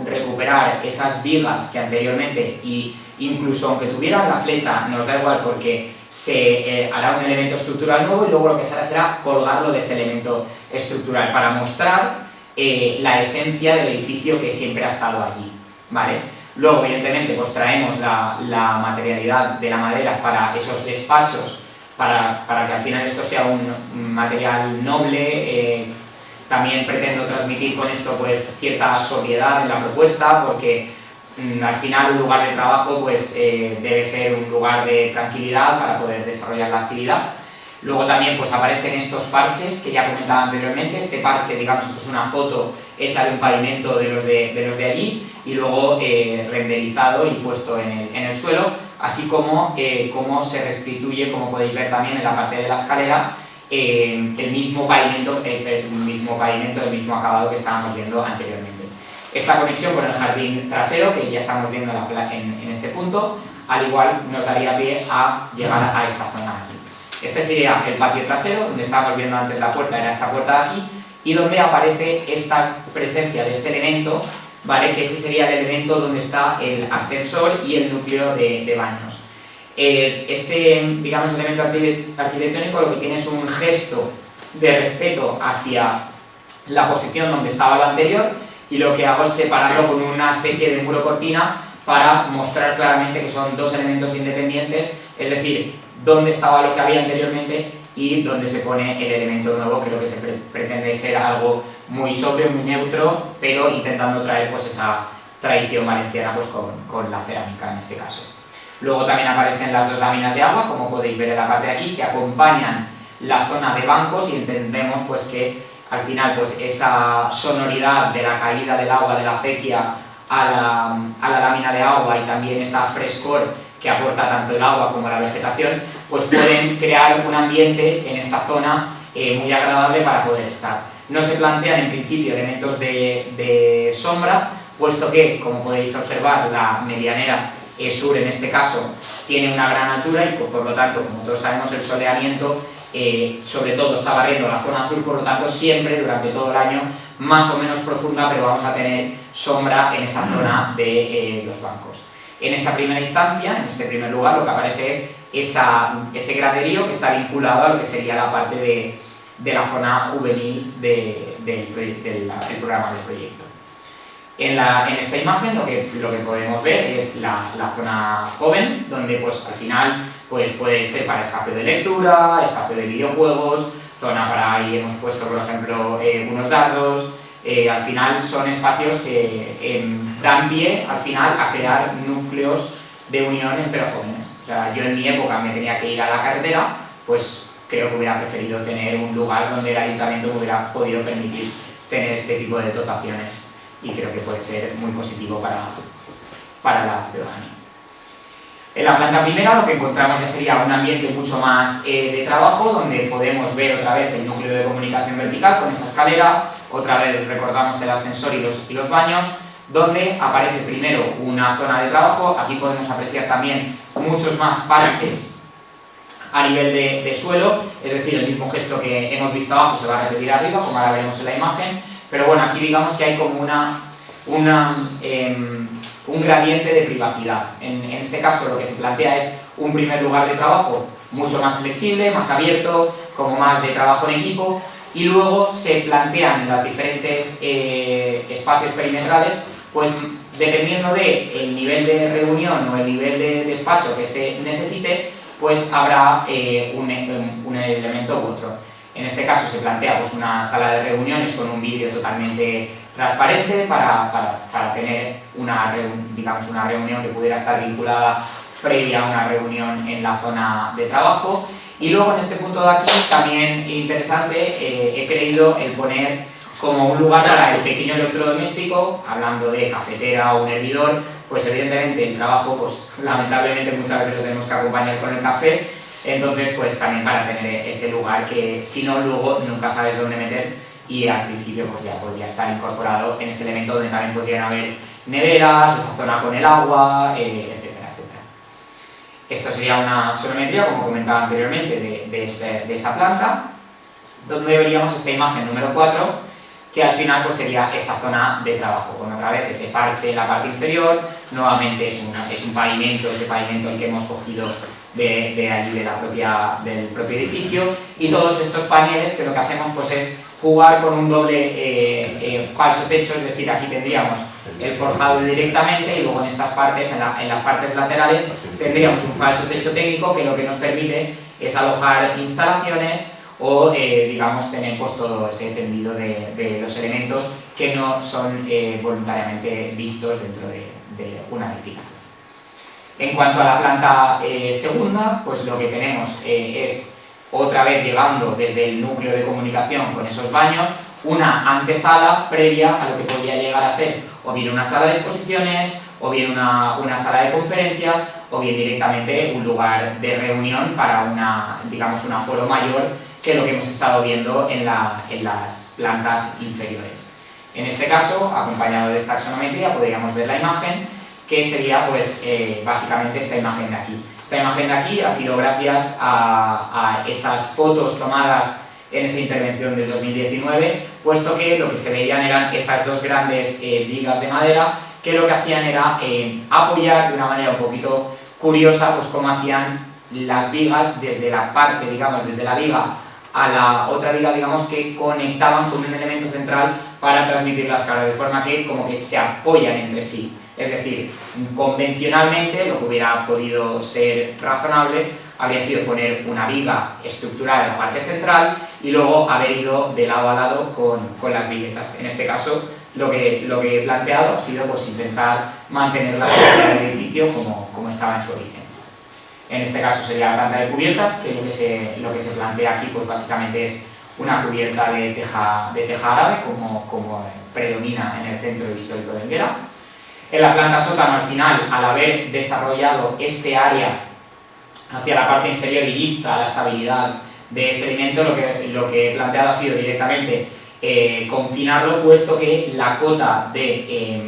recuperar esas vigas que anteriormente, y incluso aunque tuvieran la flecha, nos da igual porque se hará un elemento estructural nuevo y luego lo que se hará será colgarlo de ese elemento estructural para mostrar la esencia del edificio que siempre ha estado allí, ¿vale? Luego, evidentemente, pues traemos la materialidad de la madera para esos despachos, para que al final esto sea un material noble. También pretendo transmitir con esto pues cierta sobriedad en la propuesta, porque al final un lugar de trabajo pues debe ser un lugar de tranquilidad para poder desarrollar la actividad. Luego también pues aparecen estos parches que ya comentaba anteriormente. Este parche, digamos, esto es una foto hecha de un pavimento de los de allí y luego renderizado y puesto en el suelo, así como cómo se restituye, como podéis ver también en la parte de la escalera, el mismo pavimento, el mismo acabado que estábamos viendo anteriormente. Esta conexión con el jardín trasero, que ya estamos viendo en este punto, al igual nos daría pie a llegar a esta zona de aquí. Este sería el patio trasero, donde estábamos viendo antes la puerta, era esta puerta de aquí, y donde aparece esta presencia de este elemento, ¿vale? Que ese sería el elemento donde está el ascensor y el núcleo de baños. Este, digamos, elemento arquitectónico lo que tiene es un gesto de respeto hacia la posición donde estaba lo anterior, y lo que hago es separarlo con una especie de muro cortina para mostrar claramente que son dos elementos independientes, es decir, dónde estaba lo que había anteriormente y dónde se pone el elemento nuevo, que lo que se pretende ser algo muy sobrio, muy neutro, pero intentando traer pues esa tradición valenciana pues con la cerámica en este caso. Luego también aparecen las dos láminas de agua, como podéis ver en la parte de aquí, que acompañan la zona de bancos, y entendemos pues que al final pues esa sonoridad de la caída del agua de la acequia a la lámina de agua, y también esa frescor que aporta tanto el agua como la vegetación, pues pueden crear un ambiente en esta zona muy agradable para poder estar. No se plantean en principio elementos de sombra, puesto que, como podéis observar, la medianera sur en este caso tiene una gran altura y por lo tanto, como todos sabemos, el soleamiento sobre todo está barriendo la zona sur, por lo tanto siempre durante todo el año más o menos profunda, pero vamos a tener sombra en esa zona de los bancos. En esta primera instancia, en este primer lugar, lo que aparece es ese graderío que está vinculado a lo que sería la parte de la zona juvenil del programa del proyecto. En esta imagen lo que podemos ver es la zona joven, donde pues al final pues puede ser para espacio de lectura, espacio de videojuegos, zona para, ahí hemos puesto por ejemplo unos dardos. Al final son espacios que dan pie al final a crear núcleos de unión entre jóvenes. O sea, yo en mi época me tenía que ir a la carretera, pues creo que hubiera preferido tener un lugar donde el ayuntamiento me hubiera podido permitir tener este tipo de dotaciones, y creo que puede ser muy positivo para la ciudadanía. En la planta primera lo que encontramos ya sería un ambiente mucho más de trabajo, donde podemos ver otra vez el núcleo de comunicación vertical con esa escalera, otra vez recordamos el ascensor y los baños, donde aparece primero una zona de trabajo. Aquí podemos apreciar también muchos más parches a nivel de suelo, es decir, el mismo gesto que hemos visto abajo se va a repetir arriba, como ahora veremos en la imagen, pero bueno, aquí digamos que hay como un gradiente de privacidad. En este caso lo que se plantea es un primer lugar de trabajo mucho más flexible, más abierto, como más de trabajo en equipo, y luego se plantean los diferentes espacios perimetrales, pues dependiendo del nivel de reunión o el nivel de despacho que se necesite, pues habrá un elemento u otro. En este caso se plantea pues una sala de reuniones con un vídeo totalmente transparente para tener una reunión que pudiera estar vinculada previa a una reunión en la zona de trabajo. Y luego en este punto de aquí, también interesante, he querido el poner como un lugar para el pequeño electrodoméstico, hablando de cafetera o un hervidor, pues evidentemente el trabajo, pues lamentablemente muchas veces lo tenemos que acompañar con el café, entonces pues también para tener ese lugar que si no luego nunca sabes dónde meter, y al principio pues ya podría estar incorporado en ese elemento donde también podrían haber neveras, esa zona con el agua, etcétera, etcétera. Esto sería una sonometría, como comentaba anteriormente, de esa planta, donde veríamos esta imagen número 4, que al final pues sería esta zona de trabajo, con otra vez ese parche en la parte inferior, nuevamente es un pavimento, ese pavimento el que hemos cogido de allí del propio edificio, y todos estos paneles que lo que hacemos pues es jugar con un doble falso techo, es decir, aquí tendríamos el forjado directamente y luego en estas partes, en las partes laterales, tendríamos un falso techo técnico que lo que nos permite es alojar instalaciones o, digamos, tener pues todo ese tendido de los elementos que no son voluntariamente vistos dentro de una edificación. En cuanto a la planta segunda, pues lo que tenemos es, otra vez llegando desde el núcleo de comunicación con esos baños, una antesala previa a lo que podría llegar a ser o bien una sala de exposiciones, o bien una sala de conferencias, o bien directamente un lugar de reunión para digamos, un aforo mayor que lo que hemos estado viendo en las plantas inferiores. En este caso, acompañado de esta axonometría, podríamos ver la imagen, que sería pues básicamente esta imagen de aquí. Esta imagen de aquí ha sido gracias a esas fotos tomadas en esa intervención del 2019, puesto que lo que se veían eran esas dos grandes vigas de madera, que lo que hacían era apoyar de una manera un poquito curiosa pues cómo hacían las vigas desde la parte, digamos, desde la viga a la otra viga, digamos, que conectaban con un elemento central para transmitir las cargas, de forma que como que se apoyan entre sí. Es decir, convencionalmente lo que hubiera podido ser razonable habría sido poner una viga estructural en la parte central y luego haber ido de lado a lado con las viguetas. En este caso, lo que he planteado ha sido pues, intentar mantener la estructura del edificio como estaba en su origen. En este caso sería la planta de cubiertas, que lo que se plantea aquí pues, básicamente es una cubierta de teja árabe, como predomina en el centro histórico de Enguera. En la planta sótano, al final, al haber desarrollado este área hacia la parte inferior y vista la estabilidad de ese elemento, lo que he planteado ha sido directamente confinarlo, puesto que la cota de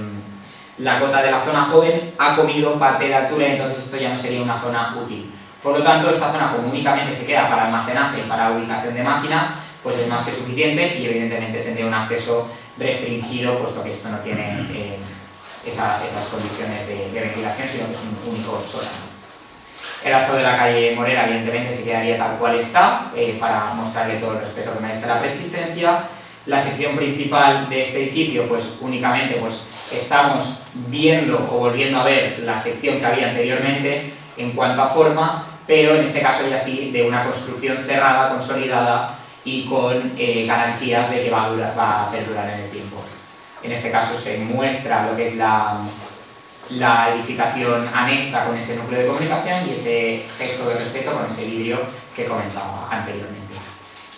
la zona joven ha comido parte de altura y entonces esto ya no sería una zona útil. Por lo tanto, esta zona, como únicamente se queda para almacenaje y para ubicación de máquinas, pues es más que suficiente y evidentemente tendría un acceso restringido, puesto que esto no tiene esas condiciones de ventilación, sino que es un único sótano. El alzo de la calle Morera, evidentemente, se quedaría tal cual está, para mostrarle todo el respeto que merece la preexistencia. La sección principal de este edificio, pues únicamente pues, estamos viendo o volviendo a ver la sección que había anteriormente en cuanto a forma, pero en este caso ya sí de una construcción cerrada, consolidada y con garantías de que va a perdurar en el tiempo. En este caso se muestra lo que es la edificación anexa con ese núcleo de comunicación y ese gesto de respeto con ese vidrio que comentaba anteriormente.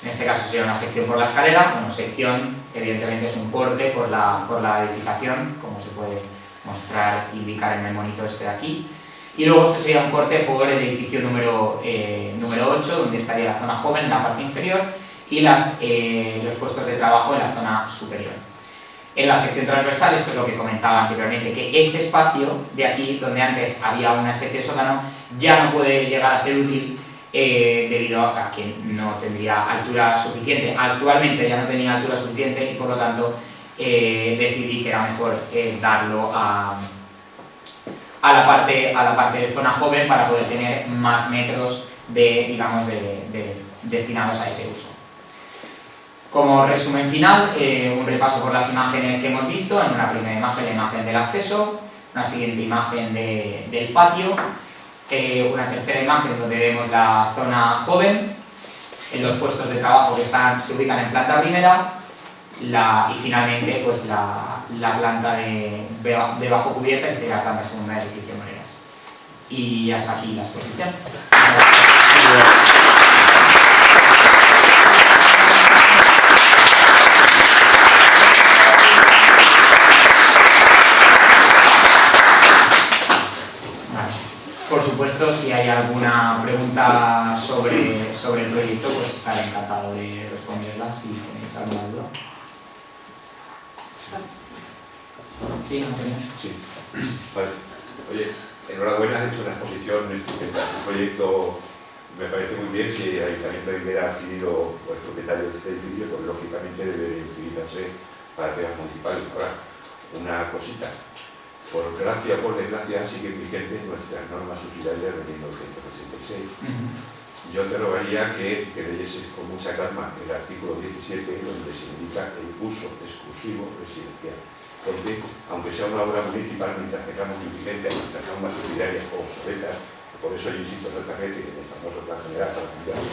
En este caso sería una sección por la escalera, bueno, sección evidentemente es un corte por la edificación, como se puede mostrar e indicar en el monito este de aquí. Y luego esto sería un corte por el edificio número 8, donde estaría la zona joven en la parte inferior y los puestos de trabajo en la zona superior. En la sección transversal, esto es lo que comentaba anteriormente, que este espacio de aquí, donde antes había una especie de sótano, ya no puede llegar a ser útil debido a que no tendría altura suficiente. Actualmente ya no tenía altura suficiente y por lo tanto decidí que era mejor darlo a la parte de zona joven para poder tener más metros destinados a ese uso. Como resumen final, un repaso por las imágenes que hemos visto. En una primera imagen, la imagen del acceso, una siguiente imagen del patio, una tercera imagen donde vemos la zona joven, en los puestos de trabajo que se ubican en planta primera, y finalmente pues, la planta de bajo cubierta, que sería la planta segunda del edificio Moreras. Y hasta aquí la exposición. Por supuesto, si hay alguna pregunta sobre el proyecto, pues estaré encantado de responderla si tenéis alguna duda. Sí, Antonio. Sí. Vale. Oye, enhorabuena, has hecho una exposición estupenda. Un proyecto me parece muy bien. Si el Ayuntamiento de Higuera ha adquirido o es propietario de este edificio, pues lógicamente debe utilizarse para temas municipales. Ahora, una cosita. Por gracia o por desgracia siguen vigentes nuestras normas subsidiarias de 1986. Yo te rogaría que leyeses con mucha calma el artículo 17, donde se indica el uso exclusivo residencial. Porque, aunque sea una obra municipal, mientras tengamos vigente a nuestras normas subsidiarias obsoletas, por eso yo insisto tantas veces en el famoso plan general para cambiarlo.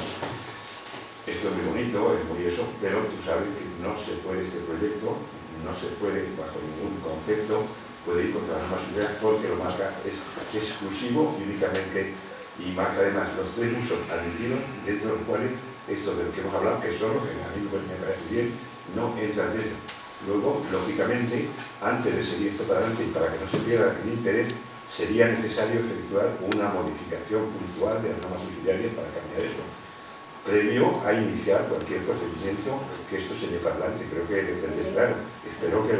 Esto es muy bonito, es muy eso, pero tú sabes que no se puede, este proyecto, no se puede, bajo ningún concepto, puede ir contra las normas subsidiarias porque lo marca, es exclusivo y únicamente, y marca además los 3 usos admitidos, dentro de los cuales, esto de lo que hemos hablado, que son los que a mí me parece bien, no entran dentro. Luego, lógicamente, antes de seguir esto para adelante y para que no se pierda el interés, sería necesario efectuar una modificación puntual de las normas subsidiarias para cambiar eso. Previo a iniciar cualquier procedimiento que esto se lleve para adelante. Creo que debe ser claro. Espero que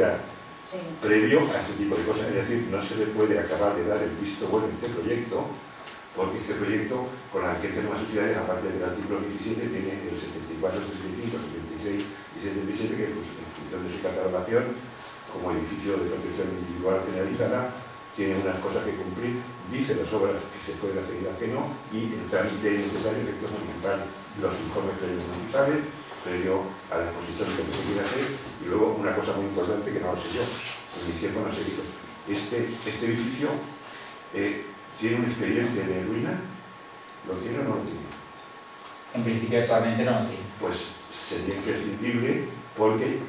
previo a este tipo de cosas, es decir, no se le puede acabar de dar el visto bueno a este proyecto, porque este proyecto, con las vigentes normas subsidiarias, aparte del artículo 17, tiene el 74, 75, 76 y 77, que en función de su catalogación, como edificio de protección individual generalizada, tiene unas cosas que cumplir, dice las obras que se pueden hacer y las que no, y el trámite necesario de efectos municipales, los informes previos municipales, previo a la exposición de lo que se quiere hacer, y luego una cosa muy importante que no lo sé yo, en mi tiempo no se hizo. Este edificio tiene un expediente de ruina, ¿lo tiene o no lo tiene? En principio actualmente no lo tiene. Pues sería imprescindible porque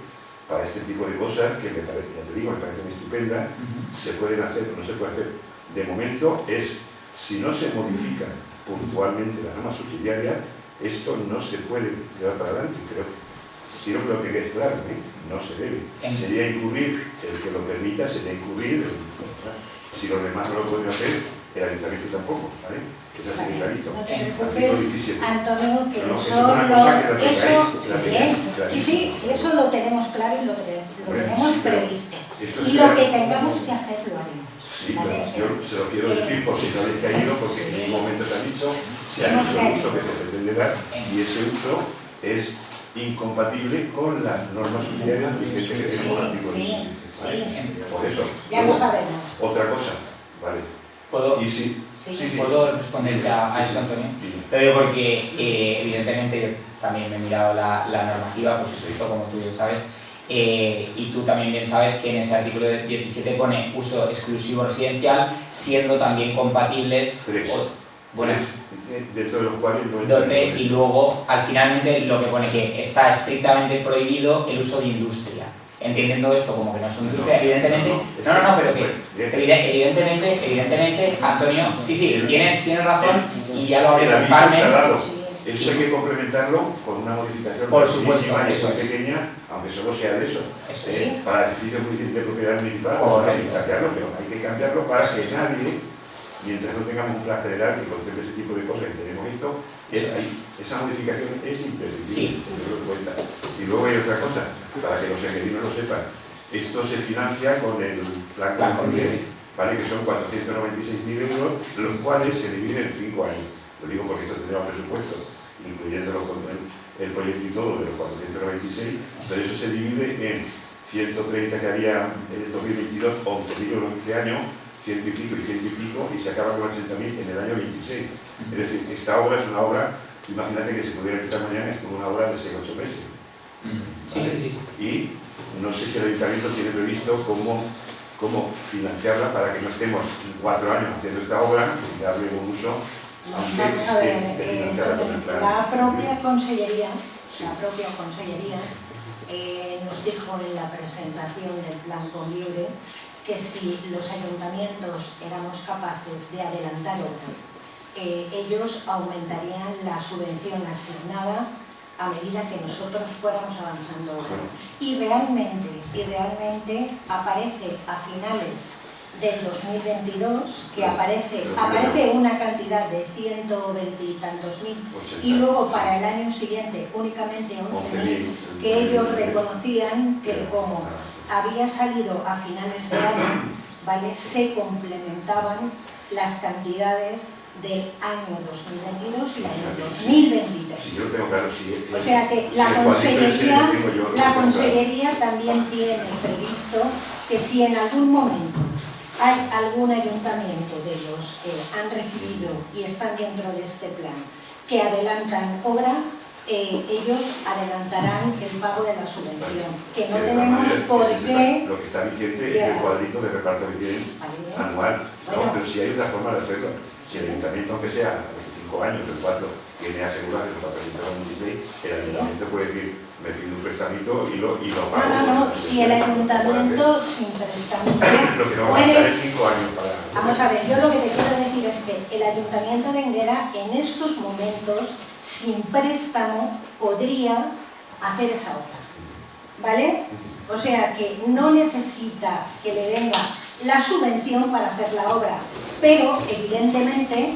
para este tipo de cosas, que me parece, ya te digo, me parecen estupendas, se pueden hacer o no se puede hacer. De momento es, si no se modifican puntualmente las normas subsidiarias, esto no se puede llevar para adelante. Quiero que lo tengáis claro, no se debe. Sería incurrir, el que lo permita sería incurrir, si los demás no lo pueden hacer, el ayuntamiento tampoco, ¿vale? Eso es muy clarito. No te preocupes, Antonio, que eso eso lo tenemos claro y lo tenemos previsto. Y lo que tengamos que hacer lo haremos. Sí, pero yo se lo quiero decir por si no habéis caído, porque en ningún momento te han dicho, se ha hecho el uso que se pretende dar, y ese uso es incompatible con las normas subsidiarias vigentes que tenemos en el artículo 17. Por eso. Ya lo sabemos. Otra cosa, ¿vale? ¿Puedo? Y sí. ¿Puedo responderte a eso, Antonio? Lo digo porque, evidentemente, yo también me he mirado la normativa, pues eso, como tú bien sabes, y tú también bien sabes que en ese artículo 17 pone uso exclusivo residencial, siendo también compatibles... Bueno, dentro de los cuales y luego, al finalmente, lo que pone que está estrictamente prohibido el uso de industria. Entendiendo esto como que no es una industria, evidentemente... pero que evidentemente, Antonio, sí, tienes razón y ya lo hablé con Carmen. Esto hay que complementarlo con una modificación por supuesto, eso pequeña, aunque solo sea de eso. Para edificios de propiedad municipal, hay que cambiarlo, pero hay que cambiarlo para que nadie, mientras no tengamos un plan general que contemple ese tipo de cosas que tenemos esto, esa modificación es imprescindible. Sí. Y luego hay otra cosa, para que los inquilinos lo sepan. Esto se financia con el plan Conviene, ¿vale? Que son 496.000 euros, los cuales se dividen en 5 años. Lo digo porque esto tendría un presupuesto, incluyéndolo con el proyecto y todo, de los 496, pero eso se divide en 130 que había en el 2022, 11.000 euros este año, 100 y pico y 100 y pico, y se acaba con 80.000 en el año 26. Es decir, esta obra es una obra, imagínate que se pudiera empezar mañana, es como una obra de 6 o 8 meses. ¿Vale? Sí. Y no sé si el ayuntamiento tiene previsto cómo financiarla para que no estemos 4 años haciendo esta obra y darle un uso. Vamos a ver, la propia consellería nos dijo en la presentación del plan Conviure que si los ayuntamientos éramos capaces de adelantarlo, ellos aumentarían la subvención asignada a medida que nosotros fuéramos avanzando. Y realmente aparece a finales del 2022 que aparece una cantidad de 120 y tantos mil, y luego para el año siguiente únicamente 11.000, que ellos reconocían que como había salido a finales de año, ¿vale? Se complementaban las cantidades del año 2022 y el año 2023. Si yo lo tengo claro, sí. O sea que la Consellería también tiene previsto que si en algún momento hay algún ayuntamiento de los que han recibido y están dentro de este plan que adelantan obra, ellos adelantarán el pago de la subvención, que no tenemos por qué... Lo que está vigente es el cuadrito de reparto que tienen anual. Bueno. No, pero si hay otra forma de hacerlo. Si el ayuntamiento, aunque sea de 5 años o 4, tiene asegurado que para presentar un 16, el ayuntamiento puede decir, me pido un prestamito y lo pago. No, si el ayuntamiento sin prestamito lo que no va a pasar es 5 años para... Vamos a ver, yo lo que te quiero decir es que el ayuntamiento de Enguera en estos momentos sin préstamo podría hacer esa obra, ¿vale? O sea que no necesita que le venga la subvención para hacer la obra, pero evidentemente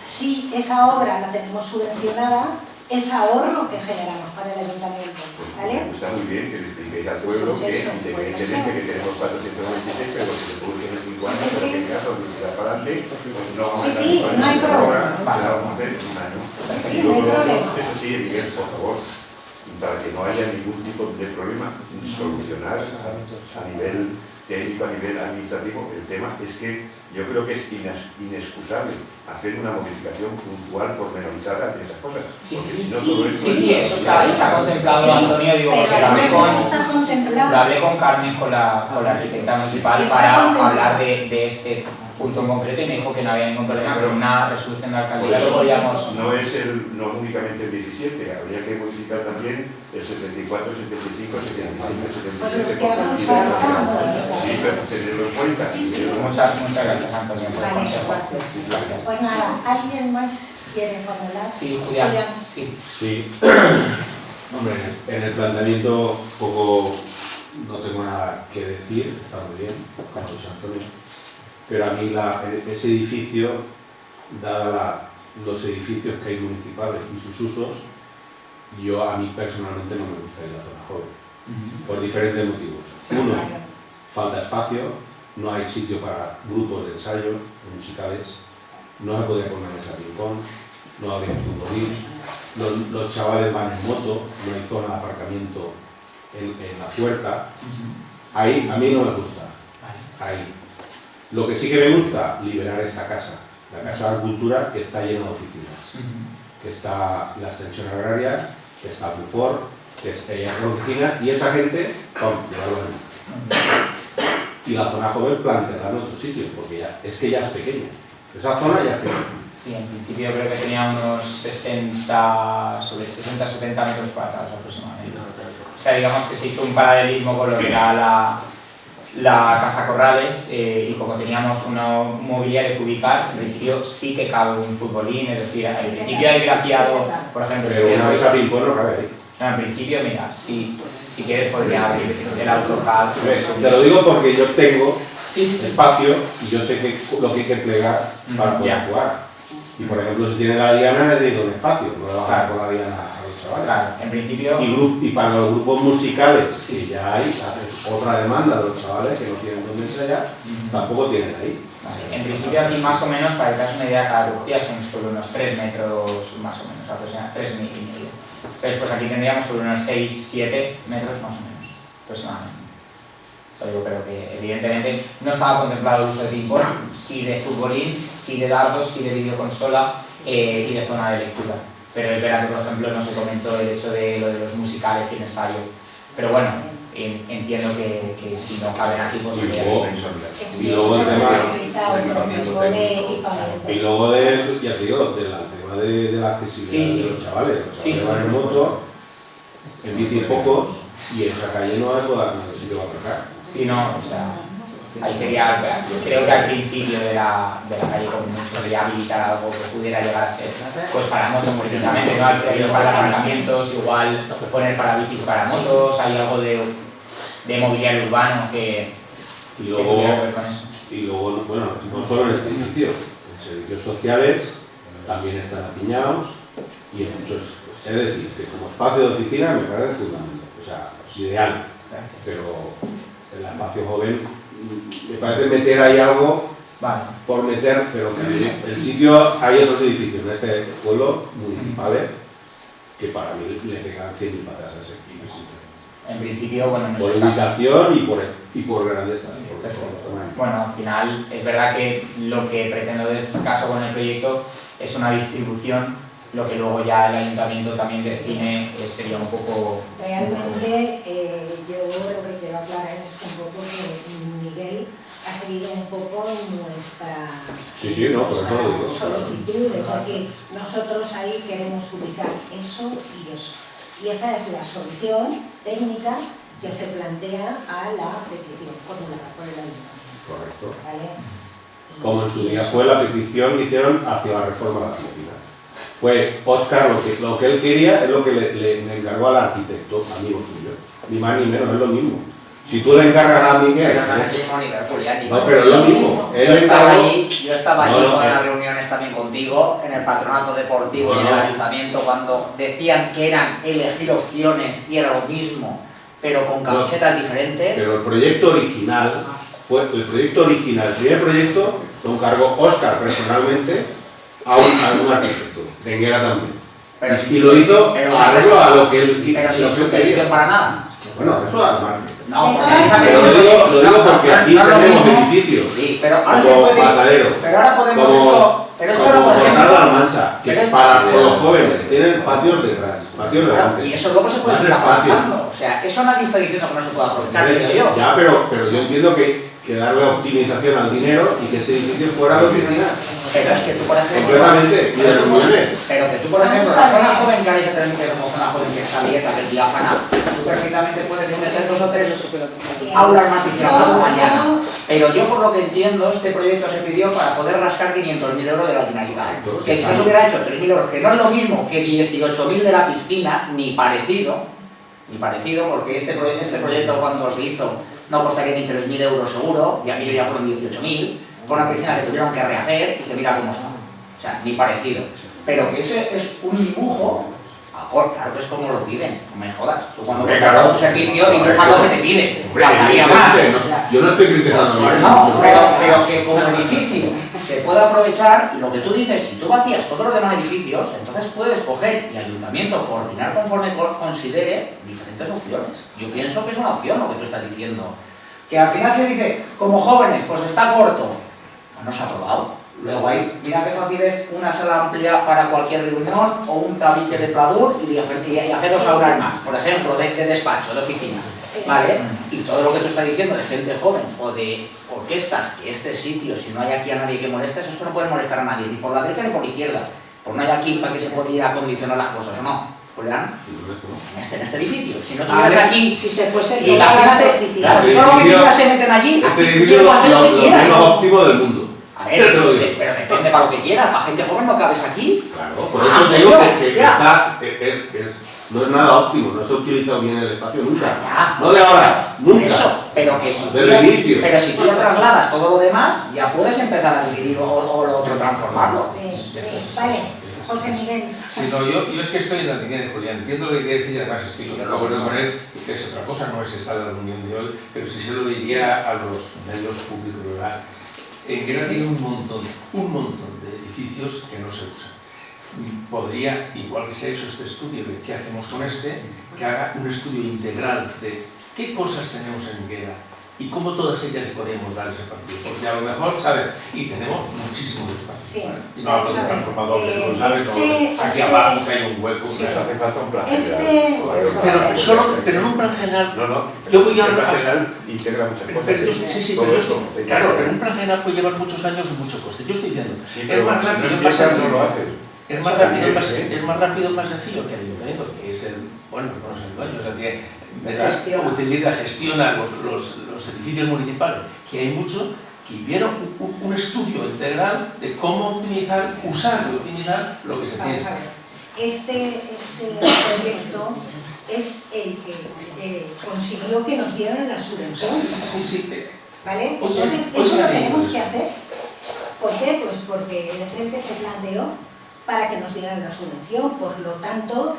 si esa obra la tenemos subvencionada, es ahorro que generamos para el ayuntamiento, ¿vale? Me gusta muy bien que le expliquéis al pueblo que independientemente que tenemos 496, pero que se publique en 5 años, pero que en caso de tirar para adelante, pues no vamos a dar no hay problema. Vamos a hacer un año. Sí, no hay problema. Eso sí, Miguel, por favor, para que no haya ningún tipo de problema, solucionar a nivel técnico, a nivel administrativo, el tema es que yo creo que es inexcusable hacer una modificación puntual pormenorizada de esas cosas. Sí, eso está contemplado, Antonio, digo, porque lo hablé con Carmen, con la arquitecta municipal, para hablar de este punto en concreto y me dijo que no había ningún problema, pero una resolución de alcaldía lo podíamos... No únicamente el 17, habría que modificar también el 74, 75, 75, 77... Sí, pero tenerlo en cuenta. Muchas gracias, Antonio, por el consejo. Pues nada, ¿alguien más quiere formular? Sí, Julián. Sí. Hombre, en el planteamiento poco no tengo nada que decir, está muy bien, como ha dicho Antonio, pero a mí ese edificio, dada los edificios que hay municipales y sus usos, a mí personalmente no me gusta ir a la zona joven, por diferentes motivos. Uno, falta espacio, no hay sitio para grupos de ensayo, musicales, no se puede poner mesa ping-pong, no habría futbolín, los chavales van en moto, no hay zona de aparcamiento en la puerta. Ahí a mí no me gusta. Ahí. Lo que sí que me gusta, liberar esta casa, la Casa de Cultura, que está llena de oficinas, que está la extensión agraria, que está Bufor, que es la oficina, y esa gente, y la zona joven plantearla en otro sitio, porque es que ya es pequeña. Esa zona ya es pequeña. Sí, en principio creo que tenía unos 60-70 metros cuadrados aproximadamente. O sea, digamos que se hizo un paralelismo con lo que era la Casa Corrales y como teníamos un mobiliario que ubicar, en principio sí que cabe un futbolín, es decir, en principio hay grafiado, por ejemplo, pero una mesa ping-pong no cabe ahí. No, en principio, mira, si quieres podría abrir el AutoCAD. Te lo digo porque yo tengo espacio y yo sé lo que hay que plegar para poder jugar. Y por ejemplo, si tiene la diana, necesito un espacio, no le van a con la diana a los chavales. Claro, en principio... Y para los grupos musicales, que ya hay otra demanda de los chavales que no tienen dónde ensayar, tampoco tienen ahí. Vale. En principio aquí más o menos, para que te hagas una idea, cada crujía son solo unos 3 metros más o menos, aproximadamente 3,5 metros. Entonces pues aquí tendríamos solo unos 6-7 metros más o menos, aproximadamente. Lo digo, pero que evidentemente no estaba contemplado el uso de ping-pong, sí de futbolín, sí de dardos, sí de videoconsola y de zona de lectura. Pero es verdad que, por ejemplo, no se comentó el hecho de lo de los musicales y el ensayo. Pero bueno, entiendo que si no caben aquí, pues y luego el tema ya te digo, del tema de la accesibilidad de los chavales. Los chavales van en moto, en bici pocos, y en esa calle no hay sitio para aparcar. Sí, no, o sea, ahí sería, creo que al principio de la calle con mucho sería habilitar algo que pudiera llegar a ser, pues para motos precisamente, no hay que para aparcamientos, igual poner para bicis para motos, hay algo de mobiliario urbano que tuviera que ver con eso. Y luego, bueno, no solo en este edificio, en servicios sociales también están apiñados y en muchos, es decir, que como espacio de oficina me parece fundamental, o sea, ideal, pero el espacio joven me parece meter ahí algo Vale. por meter, pero el sitio, hay otros edificios en este pueblo municipales que para mí le pegan 100.000 para atrás a ese sitio. En principio, bueno, no Por sé. ubicación y por grandeza. Perfecto. Bueno, al final es verdad que lo que pretendo en este caso con el proyecto es una distribución, lo que luego ya el ayuntamiento también destine sería un poco... Realmente yo lo que quiero aclarar es un poco que Miguel ha seguido un poco nuestra Sí, no, por eso lo digo. solicitud, es decir, nosotros ahí queremos ubicar eso y eso. Y esa es la solución técnica que se plantea a la petición formulada por el ayuntamiento. Correcto. ¿Vale? Como en su día fue la petición que hicieron hacia la reforma de la piscina. Fue Óscar lo que él quería, es lo que le encargó al arquitecto, amigo suyo. Ni más ni menos, es lo mismo. Si tú le encargas a Miguel... Pero no es el mismo nivel, Julián. No, pero es lo mismo. Yo estaba allí No, con las reuniones también contigo, en el patronato deportivo y en el ayuntamiento, cuando decían que eran elegir opciones y era lo mismo, pero con camisetas diferentes. Pero el proyecto original, el primer proyecto lo encargó Óscar personalmente a un arquitecto, Denguera también. Pero Y lo hizo arreglo a lo que él Pero sin lo que subvención quería. para nada. Bueno, eso además. No, porque Lo digo porque aquí tenemos edificios. Sí, pero ahora se Como puede. Matadero, Pero ahora podemos como- esto. Pero esto como no puede ser. Portal Almansa, que Pero es- para los jóvenes tienen patios detrás, patios delante. Y eso luego se puede Más seguir espacio. aprovechando. O sea, eso nadie está diciendo que no se pueda aprovechar, digo yo. Ya, pero yo entiendo que darle optimización al dinero y que ese edificio fuera de oficina. Pero es que tú, por ejemplo. Completamente, y de reuniones. Pero que tú, por ejemplo, la zona joven que ahora se transmite como zona joven que está abierta, que es diáfana, tú perfectamente puedes meter 2 o 3 aulas más hicieron mañana. Pero yo, por lo que entiendo, este proyecto se pidió para poder rascar 500.000 euros de la Generalitat. Que si no se hubiera hecho 3.000 euros, que no es lo mismo que 18.000 de la piscina, ni parecido, porque este proyecto cuando se hizo no costaría ni 3.000 euros seguro, y aquello ya fueron 18.000, con una piscina que tuvieron que rehacer y que mira cómo está. O sea, ni parecido. Pero que ese es un dibujo, claro que es como lo piden, no me jodas. Tú cuando contratas un servicio dibuja lo que te piden, faltaría más. Yo no estoy criticando Pues no, pero que como edificio se puede aprovechar, y lo que tú dices, si tú vacías todos los demás edificios, entonces puedes coger y ayuntamiento coordinar conforme considere diferentes opciones. Yo pienso que es una opción lo que tú estás diciendo. Que al final se dice, como jóvenes, pues está corto. Bueno, se ha aprobado. Luego ahí, mira qué fácil es una sala amplia para cualquier reunión o un tabique de pladur y hacer 2 aulas más, por ejemplo, de despacho, de oficina. ¿Vale? Y todo lo que tú estás diciendo de gente joven o de orquestas, que este sitio, si no hay aquí a nadie que moleste, eso no puede molestar a nadie, ni por la derecha ni por la izquierda. Pues no hay aquí para que se pueda ir a acondicionar las cosas, ¿o no? Julián, en este edificio, si no tuvieras aquí, si se fuese imagínate, claro, si todas las oficinas se meten allí, Este aquí edificio quiero hacer lo que lo quieras. menos óptimo del mundo. A ver, pero depende para lo que quieras, para gente joven no cabes aquí. Claro, por eso te digo que no es nada óptimo, no se ha utilizado bien el espacio nunca. Ya, No de ahora, nunca. Eso, pero que si Desde el inicio. pero si tú ya trasladas todo lo demás, ya puedes empezar a dividir o lo otro transformarlo. Sí, vale. José Miguel. Sí, no, yo es que estoy en la línea de Julián, entiendo lo que quiere decir, además estoy de acuerdo con él, que es otra cosa, no es esta la reunión de hoy, pero sí se lo diría a los medios públicos, ¿verdad? En Guerra tiene un montón de edificios que no se usan. Podría, igual que se ha hecho este estudio de qué hacemos con este, que haga un estudio integral de qué cosas tenemos en Guerra y cómo todas ellas le podemos dar ese partido. Porque a lo mejor, ¿sabes? Y tenemos muchísimos espacios. Sí. ¿vale? Y no hablo de transformador, que no lo sabes, aquí este- abajo que hay un hueco. Sí. claro. Hace falta un plan Pero en un plan general. No, Yo voy a el plan hablar- general integra muchas cosas. Sí, Todo pero esto, esto, claro, pero un plan general puede llevar muchos años y mucho coste. Yo estoy diciendo, Sí, es pero más si no rápido, más empiezas, no sencillo. lo haces. Es más rápido, más sencillo que el ayuntamiento, que es el, bueno, no es el dueño, o sea, que gestiona los edificios municipales, que hay muchos, que hubiera un estudio integral de cómo optimizar, usar y optimizar lo que se tiene. Este proyecto es el que consiguió que nos dieran la subvención. Sí. ¿Vale? Hoy Entonces, se eso lo ha leído tenemos eso. que hacer. ¿Por qué? Pues porque es el que se planteó para que nos dieran la subvención. Por lo tanto,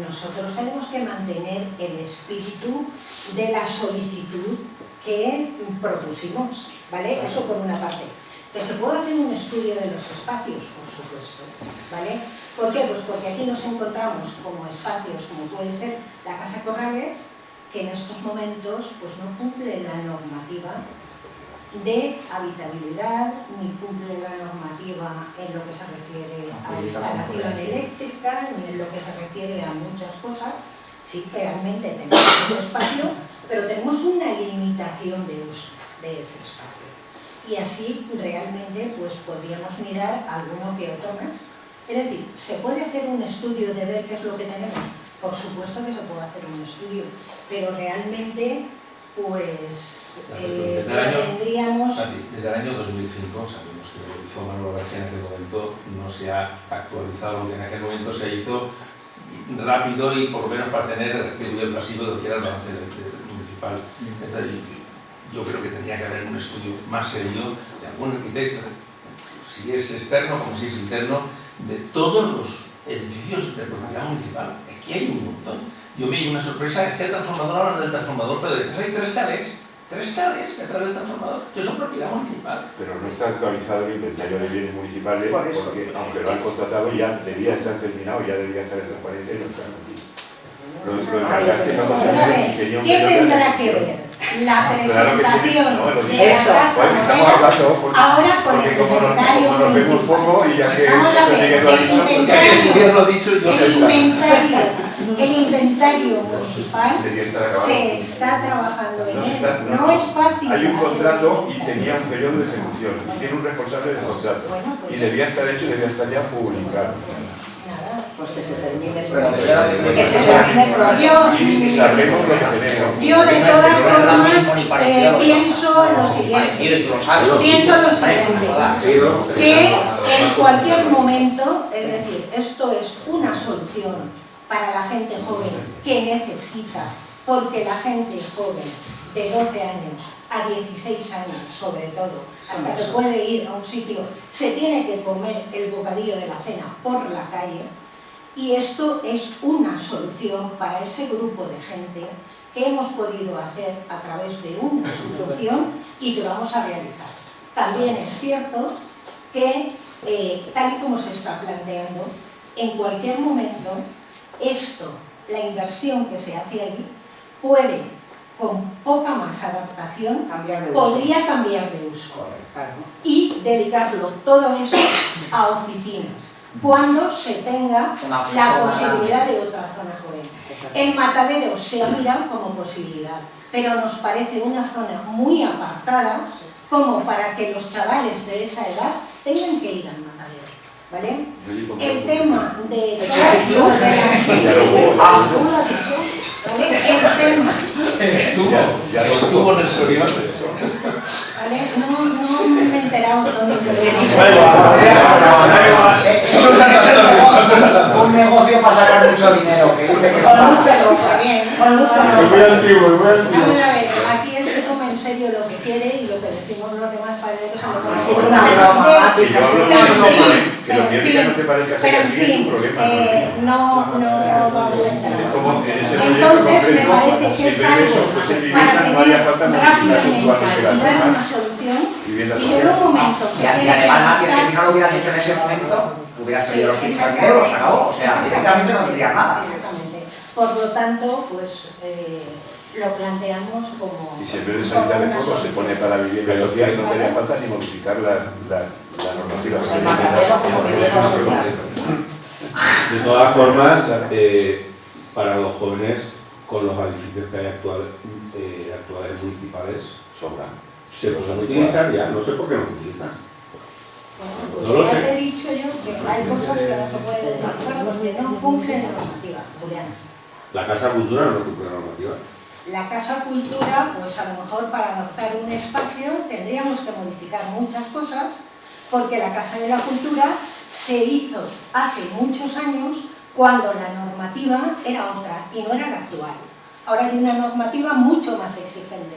nosotros tenemos que mantener el espíritu de la solicitud que propusimos, ¿vale? Eso por una parte. Que se puede hacer un estudio de los espacios, por supuesto, ¿vale? ¿Por qué? Pues porque aquí nos encontramos como espacios, como puede ser la Casa Corrales, que en estos momentos pues no cumple la normativa de habitabilidad, ni cumple la normativa en lo que se refiere a instalación eléctrica, ni en lo que se refiere a muchas cosas. Sí, realmente tenemos ese espacio, pero tenemos una limitación de uso de ese espacio. Y así realmente pues podríamos mirar alguno que otro más. Es decir, ¿se puede hacer un estudio de ver qué es lo que tenemos? Por supuesto que se puede hacer un estudio, pero realmente pues tendríamos... Desde el año 2005 sabemos que lo hizo Manuel García en aquel momento, no se ha actualizado, que en aquel momento se hizo rápido y por lo menos para tener el pasivo de lo que era el balance municipal. Entonces, yo creo que tendría que haber un estudio más serio de algún arquitecto, si es externo como si es interno, de todos los edificios de propiedad municipal. Aquí hay un montón. Yo me di una sorpresa, es que el transformador, hablan del transformador, pero detrás hay tres chales detrás del transformador, que son propiedad municipal. Pero no está actualizado el inventario de bienes municipales, porque aunque lo han contratado ya debía estar terminado, ya debía estar en transparencia y no está aquí. ¿Qué tendrá que ver la presentación de la Casa Morera ahora con el inventario municipal? El inventario municipal se está trabajando en él, no es fácil. Hay un contrato y tenía un periodo de ejecución y tiene un responsable del contrato y debía estar hecho y debía estar ya publicado. Pues que se termine Sabemos lo que tenemos. Yo de todas formas pienso lo siguiente, que en cualquier momento, es decir, esto es una solución para la gente joven que necesita, porque la gente joven de 12 años a 16 años, sobre todo, hasta que puede ir a un sitio, se tiene que comer el bocadillo de la cena por la calle, y esto es una solución para ese grupo de gente que hemos podido hacer a través de una solución y que vamos a realizar. También es cierto que, tal y como se está planteando, en cualquier momento, esto, la inversión que se hace allí, puede, con poca más adaptación, podría cambiar de uso y dedicarlo todo eso a oficinas, cuando se tenga la posibilidad de otra zona joven. El Matadero se ha mirado como posibilidad, pero nos parece una zona muy apartada como para que los chavales de esa edad tengan que ir al Matadero, ¿vale? El tema de Estuvo en el Sorión. ¿Vale? No me he enterado todo lo que un negocio para sacar mucho dinero. Vamos a ver, aquí él se toma en serio lo que quiere y lo que decimos los demás padres se lo toman en serio. Pero en fin, no vamos a entrar. Entonces me parece que es algo para tener rápidamente y dar una solución y en un momento Y además, que si no lo hubieras hecho en ese momento, hubieras pedido los 15 euros, se acabó. O sea, directamente no tendrías nada. Exactamente. Por lo tanto, pues lo planteamos como... Y si en vez de sanidad de poco se pone para vivienda social, no haría falta ni modificar la normativa. De todas formas, para los jóvenes, con los edificios que hay actuales municipales, Sobran. se pueden utilizar ya, no sé por qué no utilizan. Pues No lo ya sé. te he dicho yo que hay cosas que no se pueden utilizar porque no cumplen la normativa, Julián. La Casa Cultura no cumple la normativa. La Casa Cultura, pues a lo mejor para adoptar un espacio tendríamos que modificar muchas cosas, porque la Casa de la Cultura se hizo hace muchos años cuando la normativa era otra y no era la actual. Ahora hay una normativa mucho más exigente.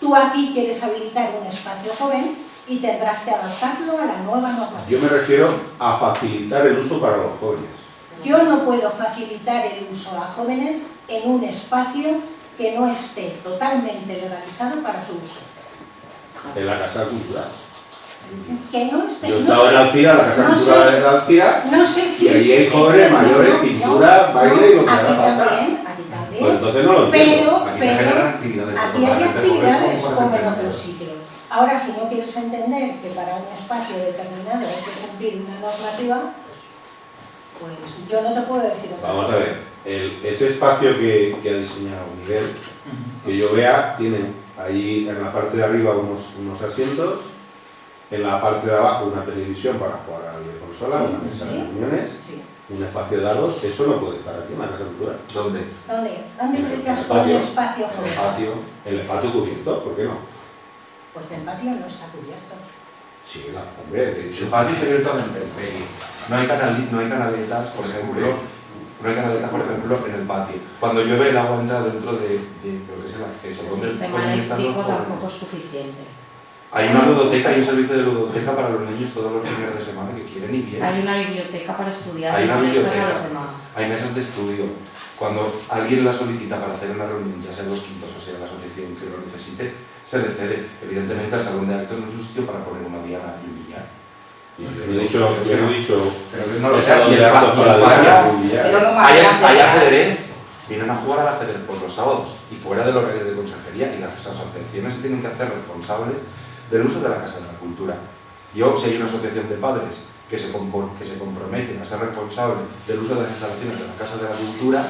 Tú aquí quieres habilitar un espacio joven y tendrás que adaptarlo a la nueva normativa. Yo me refiero a facilitar el uso para los jóvenes. Yo no puedo facilitar el uso a jóvenes en un espacio que no esté totalmente legalizado para su uso. En la Casa Cultural. Que no esté... Yo he estado en Alcira, la Casa Cultural de Alcira, no sé si... y allí hay jóvenes, mayores, pintura, baile y lo que haga falta. Aquí también. Pues entonces no lo entiendo. Aquí se generan actividades aquí hay totalmente actividades jóvenes, como en otros sitios. Ahora, si no quieres entender que para un espacio determinado hay que cumplir una normativa, pues yo no te puedo decir otra Vamos cosa. a ver, ese espacio que ha diseñado Miguel, que yo vea, tiene ahí en la parte de arriba unos asientos, en la parte de abajo una televisión para jugar a la videoconsola, una mesa de reuniones, Sí. un espacio de dados. Eso no puede estar aquí en la Casa Cultural. ¿Dónde? ¿Dónde implicas el tú el patio. espacio En el joven? patio. El patio cubierto, ¿por qué no? Porque el patio no está cubierto. Sí, hombre, de hecho. El patio está abierto a la intemperie. No hay canaletas, por ejemplo. No hay canaletas, por ejemplo, en el patio. Cuando llueve el agua entra dentro de lo que es el acceso. El donde sistema pueden estar los eléctrico jóvenes. tampoco es suficiente. Hay una ludoteca, hay un servicio de ludoteca para los niños todos los fines de semana que quieren y vienen. Hay una biblioteca para estudiar Hay y no una les toca a biblioteca. los demás. Hay mesas de estudio. Cuando alguien la solicita para hacer una reunión, ya sea los quintos o sea la asociación que lo necesite, se le cede. Evidentemente el salón de actos no es un sitio para poner una diana y un billar. Yo no he dicho. Pero que no lo el sé. salón Y de el actos para patio. diana, un billar. Pero lo más Hay grande. ajedrez. Vienen a jugar al ajedrez por los sábados y fuera del horario de consejería, y las asociaciones se tienen que hacer responsables del uso de la Casa de la Cultura. Yo, si hay una asociación de padres que se compromete a ser responsable del uso de las instalaciones de la Casa de la Cultura,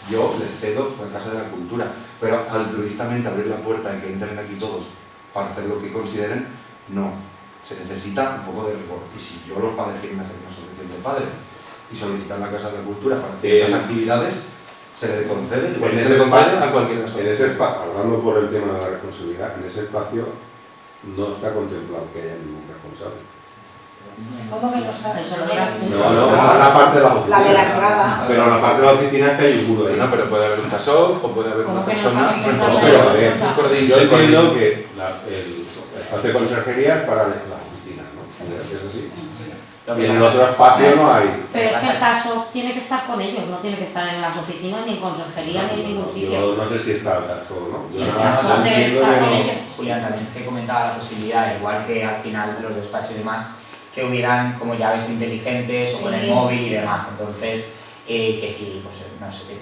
yo les cedo la Casa de la Cultura. Pero altruistamente abrir la puerta y que entren aquí todos para hacer lo que consideren, no. Se necesita un poco de rigor. Y si yo, los padres, quieren hacer una asociación de padres y solicitar la Casa de la Cultura para ciertas actividades, se le concede, igual que se le concede a cualquier asociación. En ese espacio, hablando por el tema de la responsabilidad, en ese espacio no está contemplado que haya ningún responsable. ¿Cómo que no está? Eso lo dirás tú. No, está en la parte de la oficina. La de la entrada. Pero en la parte de la oficina es que hay un muro ahí. Bueno, pero puede haber un TASOC o puede haber ¿Cómo una que no persona está contemplado? No, pero a ver, yo de entiendo que el espacio de conserjería es para las oficinas, ¿no? Es así. Lo Y que en el pasa- otro espacio no hay. Pero es que el caso tiene que estar con ellos, no tiene que estar en las oficinas, ni en consejería, ni en ningún Yo sitio. no sé si está el caso o no. Yo El no- caso no debe entiendo estar que con no. ellos. Julián, también se comentaba la posibilidad, igual que al final de los despachos y demás, que hubieran como llaves inteligentes o con el Sí. móvil y demás. Entonces, que sí, pues no sé.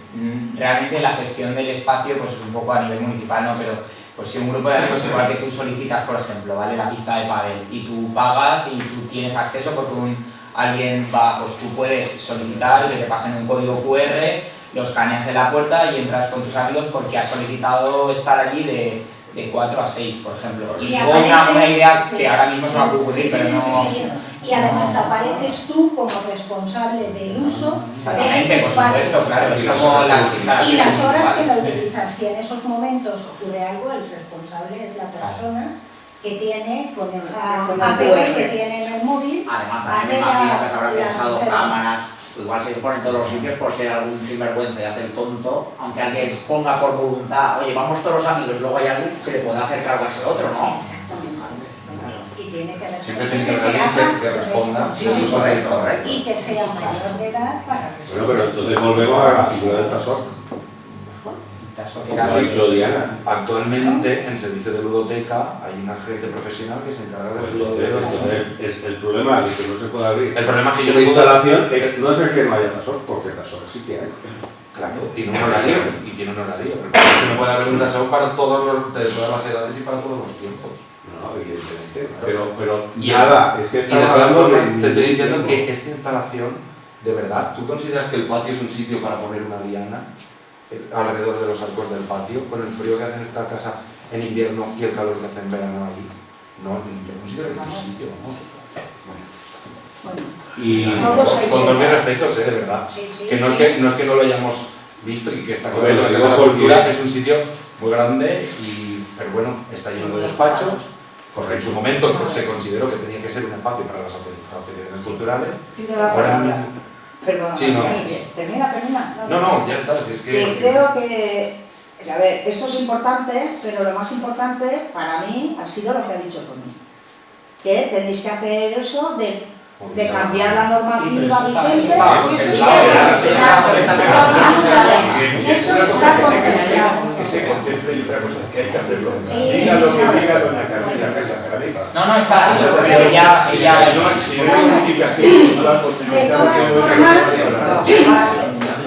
Realmente la gestión del espacio pues es un poco a nivel municipal, ¿no? Pero pues si un grupo de amigos, igual que tú solicitas, por ejemplo, ¿vale? La pista de pádel y tú pagas y tú tienes acceso porque alguien va, pues tú puedes solicitar y que te pasen un código QR, lo escaneas en la puerta y entras con tus amigos porque has solicitado estar allí de 4 a 6, por ejemplo. Y Y digo aparece- una idea sí. que ahora mismo se me va a ocurrir, Sí, pero sí, no... sí, sí. Y además apareces tú como responsable del uso de ese Exactamente, por espacio. supuesto, claro, es Y las como horas las de Y instalaciones las horas que la municipales. utilizas, si en esos momentos ocurre algo, el responsable es la persona que tiene con esa Con el app QR. que tiene en el móvil. Además, también me hace imagino que se habrán la pensado reserva. cámaras, igual se ponen en todos los sitios por si hay algún sinvergüenza y hace el tonto, aunque alguien ponga por voluntad, oye, vamos todos los amigos y luego hay alguien, se le puede hacer cargo a ese otro, ¿no? Exactamente. Y tiene que Siempre tiene que haber ser alguien que responda. Sí, sí, correcto, correcto. Y que sea mayor de edad para Bueno, responder. pero entonces volvemos a la figura del TASOC. Caso que Como era- ha dicho Diana. Actualmente, en el servicio de ludoteca, hay una gente profesional que se encarga Pues de todo entonces, es el problema de que no se puede abrir. El problema es que yo La no puedo... instalación no es el que no haya TASOC, porque TASOC sí que hay. Claro, tiene un horario y tiene un horario. El problema es que no puede haber un TASOC para todos de todas las edades y para todos los tiempos. No, evidentemente. Pero Y nada, es que Y de estamos todas hablando formas, de... te estoy diciendo que esta instalación, de verdad, ¿tú consideras que el patio es un sitio para poner una diana alrededor de los arcos del patio, con el frío que hace en esta casa en invierno y el calor que hace en verano ahí? No, yo considero que es un sitio, vamos. Bueno, Y Todos hay Con todos mis que- respetos, de verdad. sí, sí, Que no, sí. no es que no lo hayamos visto y que está Hombre, claro lo que digo la porque- cultura es un sitio muy grande, pero bueno, está lleno de despachos. Porque en su momento se consideró que tenía que ser un espacio para las asociaciones culturales. Pide la Ahora palabra. mismo- Perdón. Sí, no. Termina. No, ya está, si es Que que... creo que, a ver, esto es importante, pero lo más importante para mí ha sido lo que ha dicho Tony. Que tenéis que hacer eso de de cambiar la normativa Sí, pero vigente. Eso está contemplado. Que se contemple y otra cosa, que hay que hacerlo. Sí, Diga sí, lo sí. que diga doña Carmen la casa, Carmen. No, está, pero ella Si no hay modificación, no la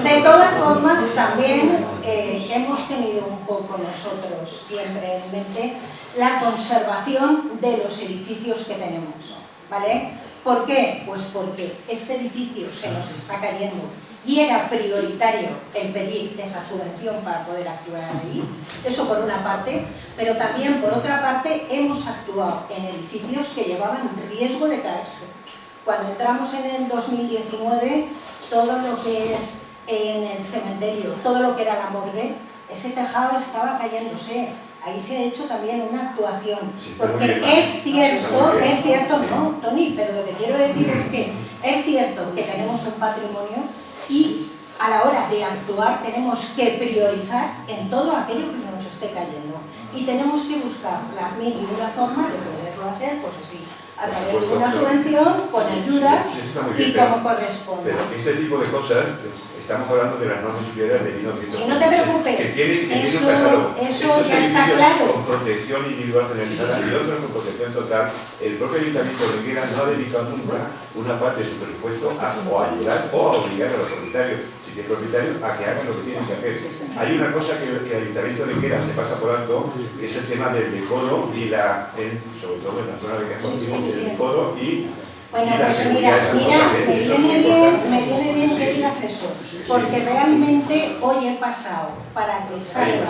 De todas formas, también hemos tenido un poco nosotros siempre en mente la conservación de los edificios que tenemos, ¿vale? ¿Por qué? Pues porque este edificio se nos está cayendo y era prioritario el pedir esa subvención para poder actuar ahí, eso por una parte, pero también por otra parte hemos actuado en edificios que llevaban riesgo de caerse. Cuando entramos en el 2019, todo lo que es en el cementerio, todo lo que era la morgue, ese tejado estaba cayéndose. Ahí se ha hecho también una actuación, porque es cierto, no, Tony, pero lo que quiero decir es que es cierto que tenemos un patrimonio y a la hora de actuar tenemos que priorizar en todo aquello que nos esté cayendo y tenemos que buscar la mil y una forma de poderlo hacer, pues así, a través de una subvención, con ayudas y como corresponde. Pero este tipo de cosas, estamos hablando de las normas superiores de 1900. Si no te preocupes, que tienen eso un catálogo. ya Estos está edificios claro. con protección individual generalizada y otros con protección total. El propio Ayuntamiento de Higuera no ha dedicado nunca una parte de su presupuesto a ayudar o a obligar a los propietarios, si tienen propietarios, a que hagan lo que tienen que hacer. Hay una cosa que el Ayuntamiento de Higuera se pasa por alto, que es el tema del decoro y sobre todo en la zona de Castillo, el decoro y bueno, pues mira, me viene bien que digas eso, porque realmente hoy he pasado para que salga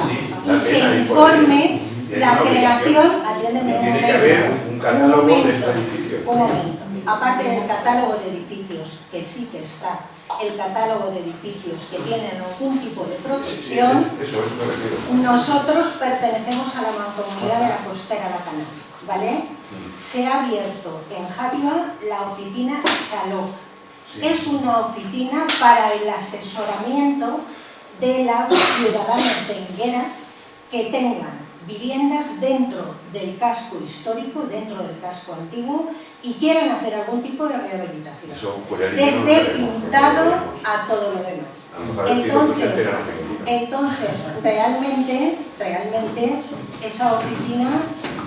y se informe la creación, atiéndeme tiene que haber un catálogo de estos edificios. un momento, aparte del catálogo de edificios, que sí que está, el catálogo de edificios que tienen algún tipo de protección, nosotros pertenecemos a la mancomunidad de la Costera La Canal, ¿vale? Se ha abierto en Játiva la oficina Saló. Es una oficina para el asesoramiento de los ciudadanos de Higuera que tengan viviendas dentro del casco histórico, dentro del casco antiguo y quieran hacer algún tipo de rehabilitación. Desde pintado a todo lo demás. Entonces realmente esa oficina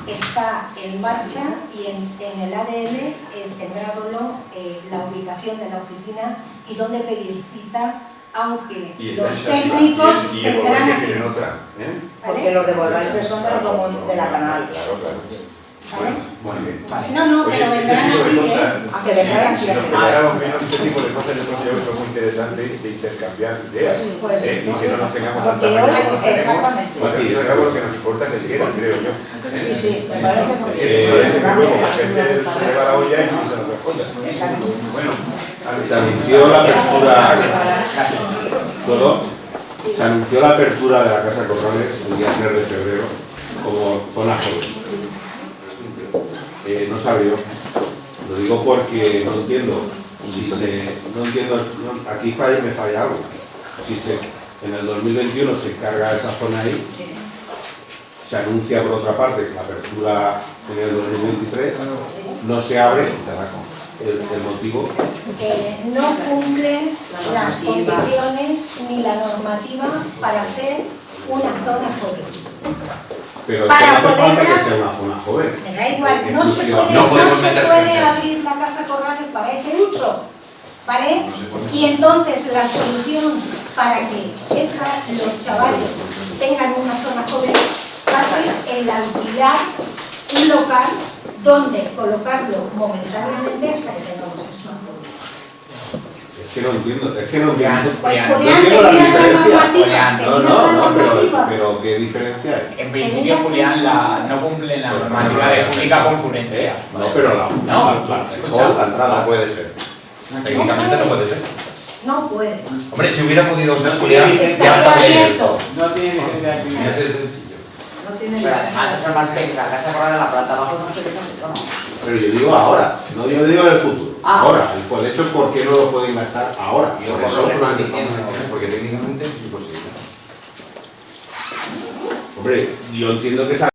está en marcha y en el ADL tendrá la ubicación de la oficina y dónde pedir cita, aunque los técnicos tendrán aquí. Porque los de Volvaique son de la Canal. ¿Vale? No, pero vendrán aquí, a que vengan aquí. Si nos preparamos menos este tipo de cosas, yo creo que son muy interesantes de intercambiar ideas. Y que no nos tengamos tanta mañana. Exactamente. Y al cabo lo que nos importa es el quiero, creo yo. Sí, me parece que la gente se lleva la olla y no se nos responde. Bueno, se anunció la apertura. Se anunció la apertura de la Casa Corrales el día 3 de febrero como zona joven. No se abrió. Lo digo porque no entiendo. Aquí me falla algo. Si en el 2021 se encarga esa zona ahí, se anuncia por otra parte la apertura en el 2023, no se abre. El motivo no cumple las condiciones ni la normativa para ser una zona joven. Pero es que no hace falta que sea una zona joven. Me da igual, no se puede abrir la Casa Corrales para ese uso, ¿vale? Y entonces la solución para que los chavales tengan una zona joven va a ser el alquilar un local donde colocarlo momentáneamente hasta que tengamos eso. Es que no entiendo. Pues no Julián, entiendo la diferencia. Pero ¿qué diferencia hay? En principio, Julián, no cumple la normativa de pública concurrencia. No, pero la entrada no puede ser. Técnicamente no puede ser. No puede. Hombre, si hubiera podido ser, Julián, Está ya está abierto. No tiene necesidad. Ese es sencillo. Pero además eso es más pequeño, la Casa Corral en la planta abajo no se deja mucho, ¿no? Pero yo digo ahora, no yo digo en el futuro. Ahora, el hecho es por qué no lo pueden gastar ahora. Y por eso es lo que estamos diciendo, porque técnicamente es imposible. Hombre, yo entiendo que esa